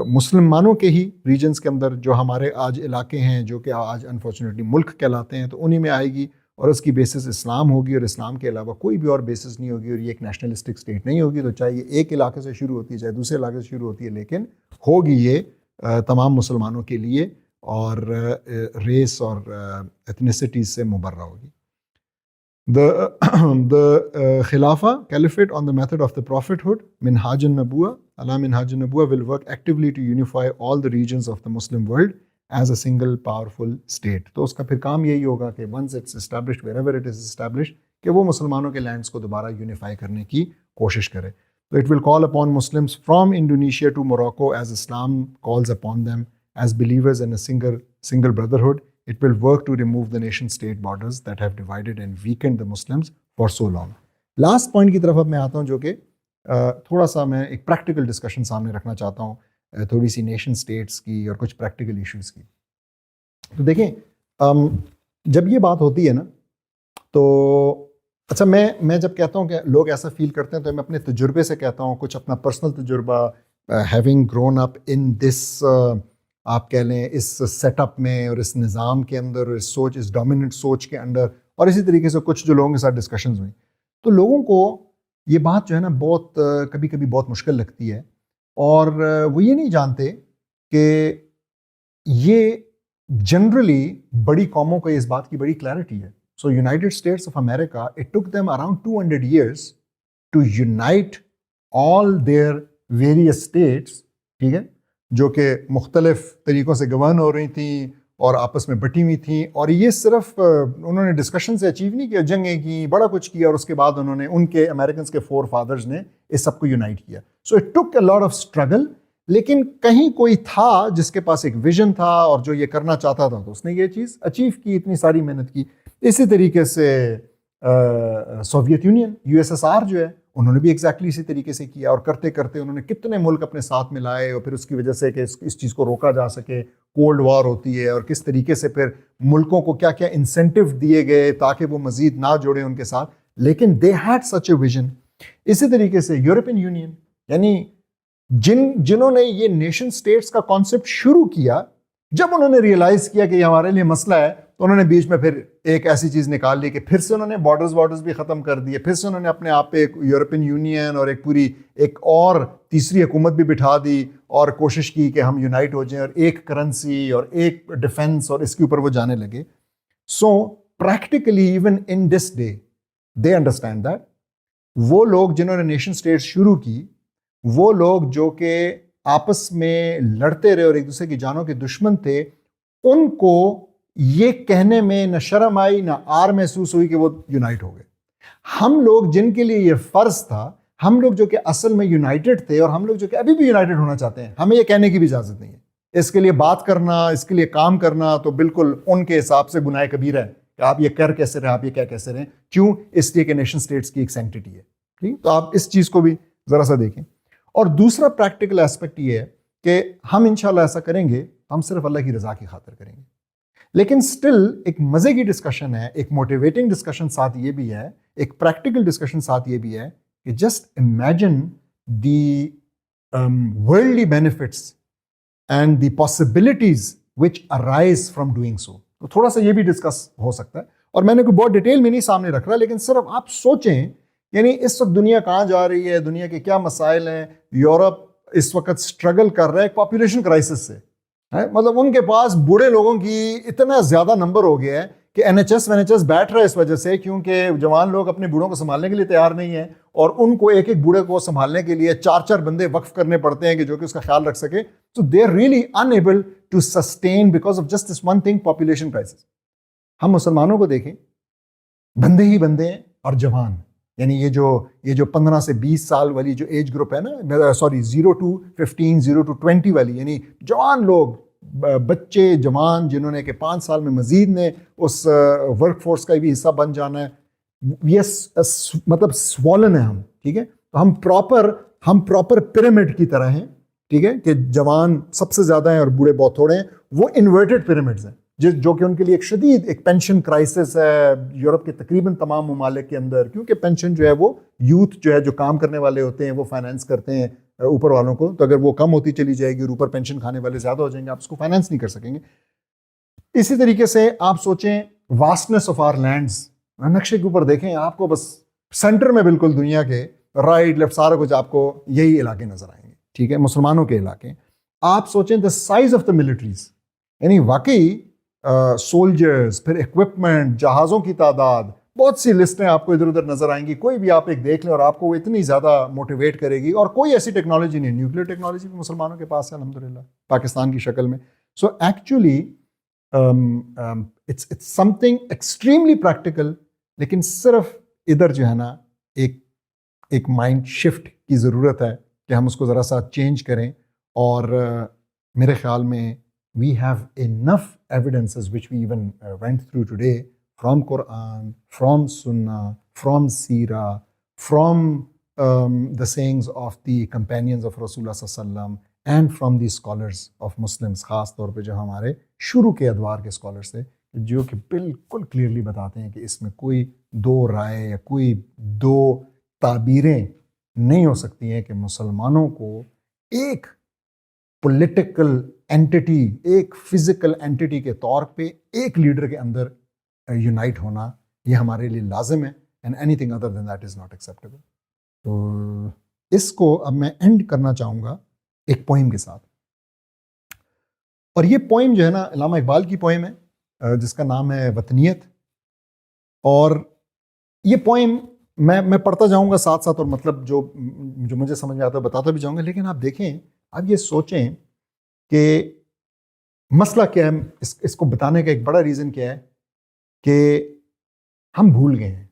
مسلمانوں کے ہی ریجنز کے اندر، جو ہمارے آج علاقے ہیں، جو کہ آج انفارچونیٹلی ملک کہلاتے ہیں، تو انہی میں آئے گی. اور اس کی بیسس اسلام ہوگی، اور اسلام کے علاوہ کوئی بھی اور بیسس نہیں ہوگی، اور یہ ایک نیشنلسٹک اسٹیٹ نہیں ہوگی. تو چاہے یہ ایک علاقے سے شروع ہوتی ہے، چاہے دوسرے علاقے سے شروع ہوتی ہے، لیکن ہوگی یہ تمام مسلمانوں کے لیے، اور ریس اور ایتھنیسٹیز سے مبرہ ہوگی. The Khilafah, Caliphate on the method of the prophethood, Minhaj an-Nabuwah, ala Minhaj an-Nabuwah will work actively to unify all the regions of the Muslim world as a single powerful state. تو اس کا پھر کام یہی ہوگا کہ once it's established, wherever it is established, کہ وہ مسلمانوں کے لینڈس کو دوبارہ یونیفائی کرنے کی کوشش کرے. So it will call upon Muslims from Indonesia to Morocco as Islam calls upon them as believers in a single brotherhood. It will work to remove the nation-state borders that have divided and weakened the Muslims for so long. Last point کی طرف اب میں آتا ہوں جو کہ تھوڑا سا میں ایک پریکٹیکل ڈسکشن سامنے رکھنا چاہتا ہوں, تھوڑی سی نیشن سٹیٹس کی اور کچھ پریکٹیکل ایشوز کی. تو دیکھیں جب یہ بات ہوتی ہے نا تو اچھا میں جب کہتا ہوں کہ لوگ ایسا فیل کرتے ہیں تو میں اپنے تجربے سے کہتا ہوں, کچھ اپنا پرسنل تجربہ ہیونگ گرون اپ ان دس آپ کہہ لیں اس سیٹ اپ میں اور اس نظام کے اندر اور اس سوچ, اس ڈومیننٹ سوچ کے اندر, اور اسی طریقے سے کچھ جو لوگوں کے ساتھ ڈسکشنز ہوئیں تو لوگوں کو یہ بات جو ہے نا بہت کبھی کبھی بہت مشکل لگتی ہے, اور وہ یہ نہیں جانتے کہ یہ جنرلی بڑی قوموں کو اس بات کی بڑی کلیئرٹی ہے. So United States of America it took them around 200 years to unite all their various states, ٹھیک ہے, جو کہ مختلف طریقوں سے گورن ہو رہی تھیں اور آپس میں بٹی ہوئی تھیں, اور یہ صرف انہوں نے ڈسکشن سے اچیو نہیں کیا, جنگیں کی, بڑا کچھ کیا, اور اس کے بعد انہوں نے ان کے امریکنس کے فور فادرز نے اس سب کو یونائٹ کیا. So it took a lot of struggle, لیکن کہیں کوئی تھا جس کے پاس ایک ویژن تھا اور جو یہ کرنا چاہتا تھا تو اس نے یہ چیز اچیو کی, اتنی ساری محنت کی. اسی طریقے سے سوویت یونین USSR جو ہے انہوں نے بھی ایگزیکٹلی اسی طریقے سے کیا, اور کرتے کرتے انہوں نے کتنے ملک اپنے ساتھ ملائے, اور پھر اس کی وجہ سے کہ اس چیز کو روکا جا سکے کولڈ وار ہوتی ہے, اور کس طریقے سے پھر ملکوں کو کیا کیا انسینٹیو دیے گئے تاکہ وہ مزید نہ جوڑیں ان کے ساتھ, لیکن they had such a vision. اسی طریقے سے یورپین یونین, یعنی جنہوں نے یہ نیشن سٹیٹس کا کانسیپٹ شروع کیا, جب انہوں نے ریئلائز کیا کہ یہ ہمارے لیے مسئلہ ہے تو انہوں نے بیچ میں پھر ایک ایسی چیز نکال لی کہ پھر سے انہوں نے بارڈرز بھی ختم کر دیے, پھر سے انہوں نے اپنے آپ پہ ایک یورپین یونین اور ایک پوری ایک اور تیسری حکومت بھی بٹھا دی, اور کوشش کی کہ ہم یونائٹ ہو جائیں اور ایک کرنسی اور ایک ڈیفنس, اور اس کے اوپر وہ جانے لگے. So practically even in this day they understand that وہ لوگ جنہوں نے نیشن اسٹیٹس شروع کی, وہ لوگ جو کہ آپس میں لڑتے رہے اور ایک دوسرے کی جانوں کے دشمن تھے, ان کو یہ کہنے میں نہ شرم آئی نہ آر محسوس ہوئی کہ وہ یونائٹ ہو گئے. ہم لوگ جن کے لیے یہ فرض تھا, ہم لوگ جو کہ اصل میں یونائٹڈ تھے, اور ہم لوگ جو کہ ابھی بھی یونائٹڈ ہونا چاہتے ہیں, ہمیں یہ کہنے کی بھی اجازت نہیں ہے. اس کے لیے بات کرنا, اس کے لیے کام کرنا تو بالکل ان کے حساب سے گناہ کبیرہ ہے کہ آپ یہ کر کیسے رہے, آپ یہ کیا کیسے رہیں. کیوں؟ اس لیے کہ نیشن اسٹیٹس کی ایک سینکٹیٹی ہے. ٹھیک, تو آپ اس چیز کو بھی ذرا سا دیکھیں. اور دوسرا پریکٹیکل ایسپیکٹ یہ ہے کہ ہم انشاءاللہ ایسا کریں گے, ہم صرف اللہ کی رضا کی خاطر کریں گے, لیکن سٹل ایک مزے کی ڈسکشن ہے, ایک موٹیویٹنگ ڈسکشن ساتھ یہ بھی ہے, ایک پریکٹیکل ڈسکشن ساتھ یہ بھی ہے کہ just imagine the worldly benefits and the possibilities which arise from doing so. تو تھوڑا سا یہ بھی ڈسکس ہو سکتا ہے, اور میں نے کوئی بہت ڈیٹیل میں نہیں سامنے رکھ رہا, لیکن صرف آپ سوچیں یعنی اس وقت دنیا کہاں جا رہی ہے, دنیا کے کیا مسائل ہیں. یورپ اس وقت اسٹرگل کر رہا ہے ایک پاپولیشن کرائسس سے, مطلب ان کے پاس بوڑھے لوگوں کی اتنا زیادہ نمبر ہو گیا ہے کہ NHS بیٹھ رہا ہے اس وجہ سے, کیونکہ جوان لوگ اپنے بوڑھوں کو سنبھالنے کے لیے تیار نہیں ہیں, اور ان کو ایک ایک بوڑھے کو سنبھالنے کے لیے 4 بندے وقف کرنے پڑتے ہیں کہ جو کہ اس کا خیال رکھ سکے. So they are really unable to sustain because of just this one thing, population crisis. ہم مسلمانوں کو دیکھیں, بندے ہی بندے ہیں اور جوان, یعنی یہ جو 15 سے 20 سال والی جو ایج گروپ ہے نا, سوری 0 to 15 0 to 20 والی, یعنی جوان لوگ, بچے جوان جنہوں نے کہ 5 سال میں مزید نے اس ورک فورس کا بھی حصہ بن جانا ہے, یہ مطلب سوالن ہے ہم. ٹھیک ہے, تو ہم پراپر پیرامڈ کی طرح ہیں. ٹھیک ہے, کہ جوان سب سے زیادہ ہیں اور بوڑھے بہت تھوڑے ہیں. وہ انورٹڈ پیرامڈز ہیں جو کہ ان کے لیے ایک شدید ایک پینشن کرائسس ہے یورپ کے تقریباً تمام ممالک کے اندر, کیونکہ پینشن جو ہے وہ یوتھ جو ہے جو کام کرنے والے ہوتے ہیں وہ فائنینس کرتے ہیں اوپر والوں کو, تو اگر وہ کم ہوتی چلی جائے گی اور اوپر پینشن کھانے والے زیادہ ہو جائیں گے, آپ اس کو فائنینس نہیں کر سکیں گے. اسی طریقے سے آپ سوچیں واسٹنس آف آر لینڈز, نقشے کے اوپر دیکھیں, آپ کو بس سینٹر میں بالکل دنیا کے رائٹ لیفٹ سارا کچھ آپ کو یہی علاقے نظر آئیں گے. ٹھیک ہے, مسلمانوں کے علاقے. آپ سوچیں the size of the militaries, یعنی واقعی سولجرز, پھر اکوپمنٹ, جہازوں کی تعداد, بہت سی لسٹیں آپ کو ادھر ادھر نظر آئیں گی, کوئی بھی آپ ایک دیکھ لیں اور آپ کو وہ اتنی زیادہ موٹیویٹ کرے گی. اور کوئی ایسی ٹیکنالوجی نہیں, نیوکلیر ٹیکنالوجی بھی مسلمانوں کے پاس ہے الحمدللہ پاکستان کی شکل میں. So actually it's something extremely practical, لیکن صرف ادھر جو ہے نا ایک مائنڈ شفٹ کی ضرورت ہے کہ ہم اس کو ذرا سا چینج کریں. اور میرے خیال میں we have enough evidences which we even went through today from Quran, from Sunnah, from Seerah, from the sayings of the companions of Rasulullah sallallahu alaihi wasallam, and from the scholars of Muslims, خاص طور پہ جو ہمارے شروع کے ادوار کے scholars تھے, جو کہ بالکل کلیئرلی بتاتے ہیں کہ اس میں کوئی دو رائے یا کوئی دو تعبیریں نہیں ہو سکتی ہیں کہ مسلمانوں کو ایک پولیٹیکل اینٹی, ایک فزیکل اینٹی کے طور پہ ایک لیڈر کے اندر یونائٹ ہونا یہ ہمارے لیے لازم ہے. And anything other than that is not acceptable. تو اس کو اب میں اینڈ کرنا چاہوں گا ایک پوئم کے ساتھ. اور یہ پوئم جو ہے نا علامہ اقبال کی پوئم ہے جس کا نام ہے وطنیت. اور یہ پوئم میں پڑھتا جاؤں گا ساتھ ساتھ, اور مطلب جو مجھے سمجھ میں آتا ہے بتاتا بھی جاؤں گا. لیکن آپ دیکھیں, آپ یہ سوچیں کہ مسئلہ کیا ہے. اس کو بتانے کا ایک بڑا ریزن کیا ہے کہ ہم بھول گئے ہیں.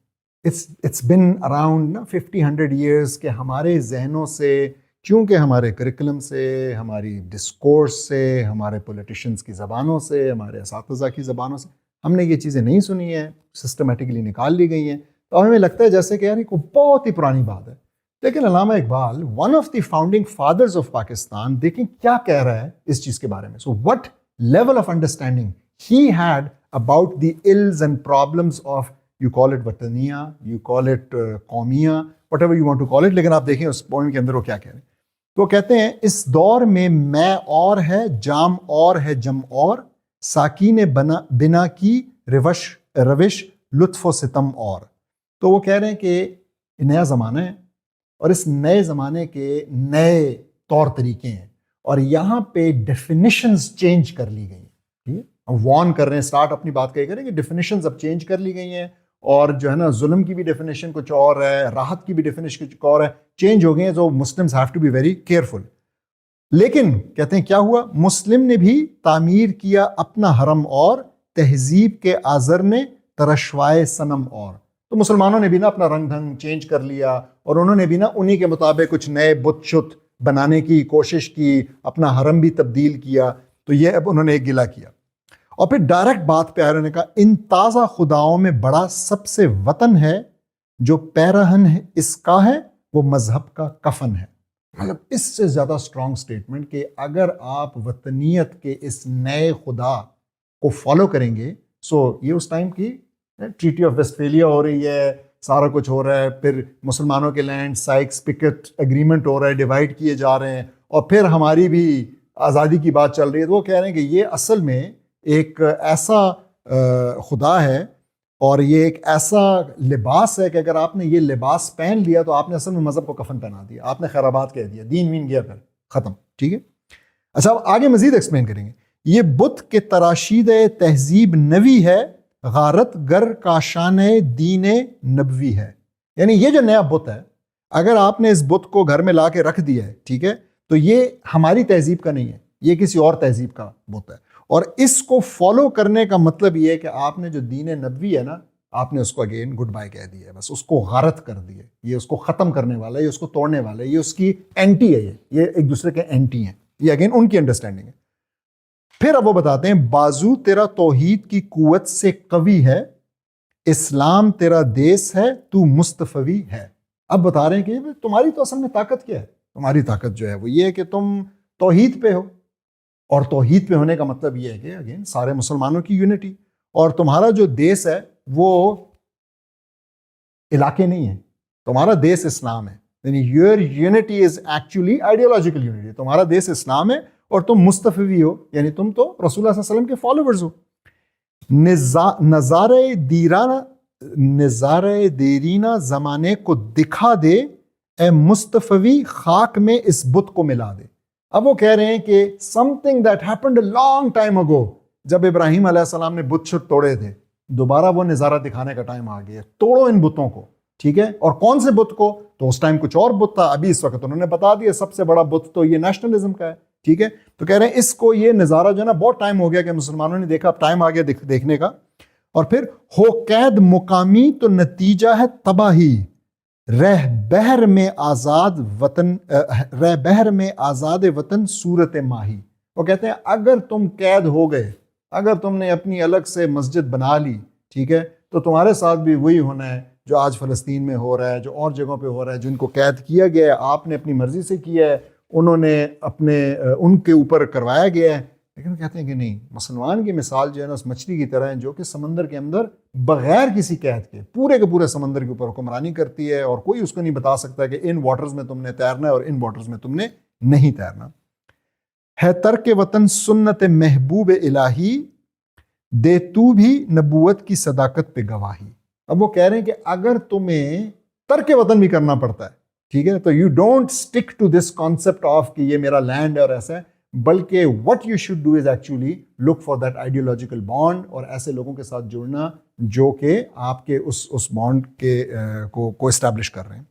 اٹس بن اراؤنڈ 50-100 ایئرس کہ ہمارے ذہنوں سے, چونکہ ہمارے کریکولم سے, ہماری ڈسکورس سے, ہمارے پولیٹیشنز کی زبانوں سے, ہمارے اساتذہ کی زبانوں سے ہم نے یہ چیزیں نہیں سنی ہیں, سسٹمیٹکلی نکال لی گئی ہیں. تو ہمیں لگتا ہے جیسے کہ یار یہ بہت ہی پرانی بات ہے. لیکن Allama Iqbal, one of the founding fathers of Pakistan, دیکھیں کیا کہہ رہا ہے اس چیز کے بارے میں. So what level of understanding he had about the ills and problems of, you call it وطنیہ, you call it قومیہ, whatever you want to call it. لیکن آپ دیکھیں اس پوائنٹ کے اندر وہ کیا کہہ رہے ہیں. تو وہ کہتے ہیں اس دور میں اور ہے, جام اور ہے, جم اور, ساکین بنا کی روش لطف و ستم اور. تو وہ کہہ رہے ہیں کہ نیا زمانہ ہے اور اس نئے زمانے کے نئے طور طریقے ہیں, اور یہاں پہ ڈیفینیشنز چینج کر لی گئی ہیں. ٹھیک ہے, ہم وارن کر رہے ہیں, اسٹارٹ اپنی بات کہہ کریں کہ ڈیفینیشنز اب چینج کر لی گئی ہیں, اور جو ہے نا ظلم کی بھی ڈیفینیشن کچھ اور ہے, راحت کی بھی ڈیفینیشن کچھ اور ہے, چینج ہو گئی ہیں. تو Muslims have to be very careful. لیکن کہتے ہیں کیا ہوا, مسلم نے بھی تعمیر کیا اپنا حرم اور, تہذیب کے آزر نے ترشوائے صنم اور. تو مسلمانوں نے بھی نا اپنا رنگ ڈھنگ چینج کر لیا, اور انہوں نے بھی نا انہی کے مطابق کچھ نئے بت شت بنانے کی کوشش کی, اپنا حرم بھی تبدیل کیا. تو یہ اب انہوں نے ایک گلہ کیا. اور پھر ڈائریکٹ بات پہ آنے کا, ان تازہ خداؤں میں بڑا سب سے وطن ہے, جو پیرہن ہے اس کا ہے وہ مذہب کا کفن ہے. مطلب اس سے زیادہ اسٹرانگ سٹیٹمنٹ کہ اگر آپ وطنیت کے اس نئے خدا کو فالو کریں گے, سو یہ اس ٹائم کی ٹریٹی آف ویسٹفیلیا ہو رہی ہے, سارا کچھ ہو رہا ہے, پھر مسلمانوں کے لینڈ سائکس پکٹ اگریمنٹ ہو رہا ہے, ڈیوائڈ کیے جا رہے ہیں, اور پھر ہماری بھی آزادی کی بات چل رہی ہے. تو وہ کہہ رہے ہیں کہ یہ اصل میں ایک ایسا خدا ہے اور یہ ایک ایسا لباس ہے کہ اگر آپ نے یہ لباس پہن لیا تو آپ نے اصل میں مذہب کو کفن پہنا دیا, آپ نے خیرآباد کہہ دیا, دین وین گیا, پھر ختم. ٹھیک ہے, اچھا اب آگے مزید ایکسپلین کریں گے. یہ بت کے تراشید تہذیب نوی ہے, غارت گر کاشان دین نبوی ہے. یعنی یہ جو نیا بت ہے, اگر آپ نے اس بت کو گھر میں لا کے رکھ دیا ہے, ٹھیک ہے, تو یہ ہماری تہذیب کا نہیں ہے, یہ کسی اور تہذیب کا بت ہے. اور اس کو فالو کرنے کا مطلب یہ ہے کہ آپ نے جو دین نبوی ہے نا, آپ نے اس کو اگین گڈ بائی کہہ دیا ہے, بس اس کو غارت کر دی ہے. یہ اس کو ختم کرنے والا ہے, یہ اس کو توڑنے والا ہے, یہ اس کی اینٹی ہے, یہ ایک دوسرے کے اینٹی ہیں. یہ اگین ان کی انڈرسٹینڈنگ ہے. پھر اب وہ بتاتے ہیں بازو تیرا توحید کی قوت سے قوی ہے, اسلام تیرا دیس ہے تو مصطفی ہے. اب بتا رہے ہیں کہ تمہاری تو اصل میں طاقت کیا ہے. تمہاری طاقت جو ہے وہ یہ ہے کہ تم توحید پہ ہو, اور توحید پہ ہونے کا مطلب یہ ہے کہ اگین سارے مسلمانوں کی یونٹی, اور تمہارا جو دیس ہے وہ علاقے نہیں ہے, تمہارا دیس اسلام ہے. یعنی your unity is actually ideological unity. تمہارا دیس اسلام ہے اور تم مصطفی ہو, یعنی تم تو رسول اللہ صلی اللہ علیہ وسلم کے فالوورز ہو. نظارے دیرینہ زمانے کو دکھا دے, اے مصطفی خاک میں اس بت کو ملا دے. اب وہ کہہ رہے ہیں کہ something that happened a long time ago, جب ابراہیم علیہ السلام نے بت شت توڑے تھے, دوبارہ وہ نظارہ دکھانے کا ٹائم آ گیا، توڑو ان بتوں کو، ٹھیک ہے. اور کون سے بت کو؟ تو اس ٹائم کچھ اور بت تھا، ابھی اس وقت انہوں نے بتا دیا سب سے بڑا بت تو یہ نیشنلزم کا ہے، ٹھیک ہے. تو کہہ رہے ہیں اس کو یہ نظارہ جو ہے نا بہت ٹائم ہو گیا کہ مسلمانوں نے دیکھا، اب ٹائم آ گیا دیکھنے کا. اور پھر ہو قید مقامی تو نتیجہ ہے تباہی، رہ بہر میں آزاد وطن، رہ بہر میں آزاد وطن صورت ماہی. وہ کہتے ہیں اگر تم قید ہو گئے، اگر تم نے اپنی الگ سے مسجد بنا لی، ٹھیک ہے، تو تمہارے ساتھ بھی وہی ہونا ہے جو آج فلسطین میں ہو رہا ہے، جو اور جگہوں پہ ہو رہا ہے. جن کو قید کیا گیا ہے آپ نے اپنی مرضی سے کیا ہے، انہوں نے ان کے اوپر کروایا گیا ہے. لیکن کہتے ہیں کہ نہیں، مسلمان کی مثال جو ہے نا اس مچھلی کی طرح ہے جو کہ سمندر کے اندر بغیر کسی قید کے پورے سمندر کے اوپر حکمرانی کرتی ہے، اور کوئی اس کو نہیں بتا سکتا کہ ان واٹرز میں تم نے تیرنا ہے اور ان واٹرز میں تم نے نہیں تیرنا. ہے ترک وطن سنت محبوب الہی، دے تو بھی نبوت کی صداقت پہ گواہی. اب وہ کہہ رہے ہیں کہ اگر تمہیں ترک وطن بھی کرنا پڑتا ہے، ٹھیک ہے، تو you don't stick to this concept of کہ یہ میرا لینڈ ہے اور ایسا ہے، بلکہ what you should do is actually look for that ideological bond, اور ایسے لوگوں کے ساتھ جڑنا جو کہ آپ کے اس بانڈ کے کو اسٹیبلش کر رہے ہیں.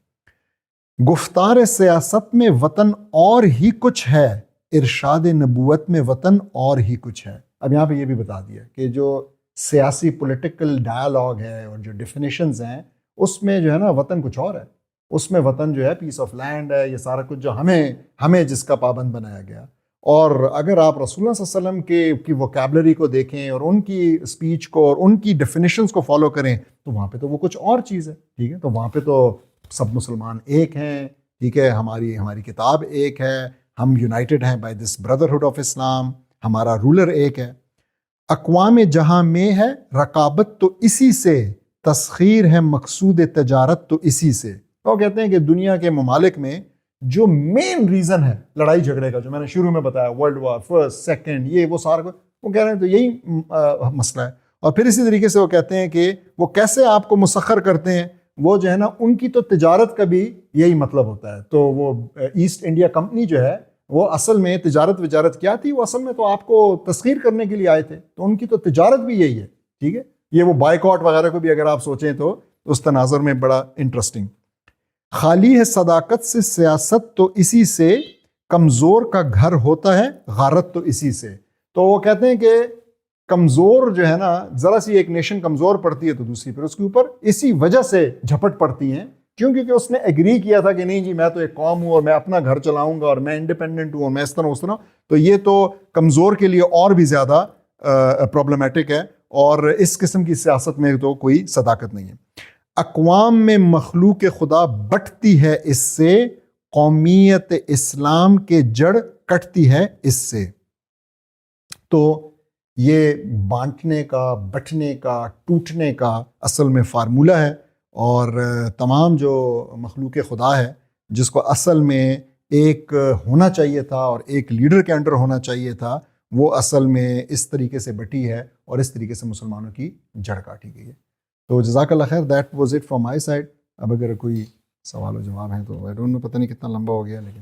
گفتار سیاست میں وطن اور ہی کچھ ہے، ارشاد نبوت میں وطن اور ہی کچھ ہے. اب یہاں پہ یہ بھی بتا دیا کہ جو سیاسی پولیٹیکل ڈائلاگ ہے اور جو ڈیفینیشنز ہیں اس میں جو ہے نا وطن کچھ اور ہے. اس میں وطن جو ہے پیس آف لینڈ ہے، یہ سارا کچھ جو ہمیں جس کا پابند بنایا گیا. اور اگر آپ رسول اللہ صلی اللہ علیہ وسلم کی ووکیبلری کو دیکھیں اور ان کی اسپیچ کو اور ان کی ڈیفینیشنز کو فالو کریں تو وہاں پہ تو وہ کچھ اور چیز ہے، ٹھیک ہے. تو وہاں پہ تو سب مسلمان ایک ہیں، ٹھیک ہے، ہماری کتاب ایک ہے، ہم یونائٹڈ ہیں بائی دس بردرہڈ آف اسلام، ہمارا رولر ایک ہے. اقوام جہاں میں ہے رقابت تو اسی سے، تسخیر ہے مقصود تجارت تو اسی سے. وہ کہتے ہیں کہ دنیا کے ممالک میں جو مین ریزن ہے لڑائی جھگڑے کا، جو میں نے شروع میں بتایا، ورلڈ وار، فرسٹ سیکنڈ، یہ وہ سارا، وہ کہہ رہے ہیں تو یہی مسئلہ ہے. اور پھر اسی طریقے سے وہ کہتے ہیں کہ وہ کیسے آپ کو مسخر کرتے ہیں، وہ جو ہے نا ان کی تو تجارت کا بھی یہی مطلب ہوتا ہے. تو وہ ایسٹ انڈیا کمپنی جو ہے وہ اصل میں تجارت کیا تھی؟ وہ اصل میں تو آپ کو تسخیر کرنے کے لیے آئے تھے، تو ان کی تو تجارت بھی یہی ہے، ٹھیک ہے. یہ وہ بائیکاٹ وغیرہ کو بھی اگر آپ سوچیں تو اس تناظر میں بڑا انٹرسٹنگ. خالی ہے صداقت سے سیاست تو اسی سے، کمزور کا گھر ہوتا ہے غارت تو اسی سے. تو وہ کہتے ہیں کہ کمزور جو ہے نا، ذرا سی ایک نیشن کمزور پڑتی ہے تو دوسری پھر اس کے اوپر اسی وجہ سے جھپٹ پڑتی ہیں، کیونکہ اس نے ایگری کیا تھا کہ نہیں جی میں تو ایک قوم ہوں اور میں اپنا گھر چلاؤں گا اور میں انڈیپینڈنٹ ہوں اور میں اس طرح. تو یہ تو کمزور کے لیے اور بھی زیادہ پرابلمٹک ہے، اور اس قسم کی سیاست میں تو کوئی صداقت نہیں ہے. اقوام میں مخلوق خدا بٹتی ہے اس سے، قومیت اسلام کے جڑ کٹتی ہے اس سے. تو یہ بانٹنے کا، بٹنے کا، ٹوٹنے کا اصل میں فارمولہ ہے. اور تمام جو مخلوق خدا ہے جس کو اصل میں ایک ہونا چاہیے تھا اور ایک لیڈر کے انڈر ہونا چاہیے تھا، وہ اصل میں اس طریقے سے بٹی ہے اور اس طریقے سے مسلمانوں کی جڑ کاٹی گئی ہے. تو جزاک اللہ خیر، that was it from my side. اب اگر کوئی سوال و جواب ہیں تو پتہ نہیں کتنا لمبا ہو گیا لیکن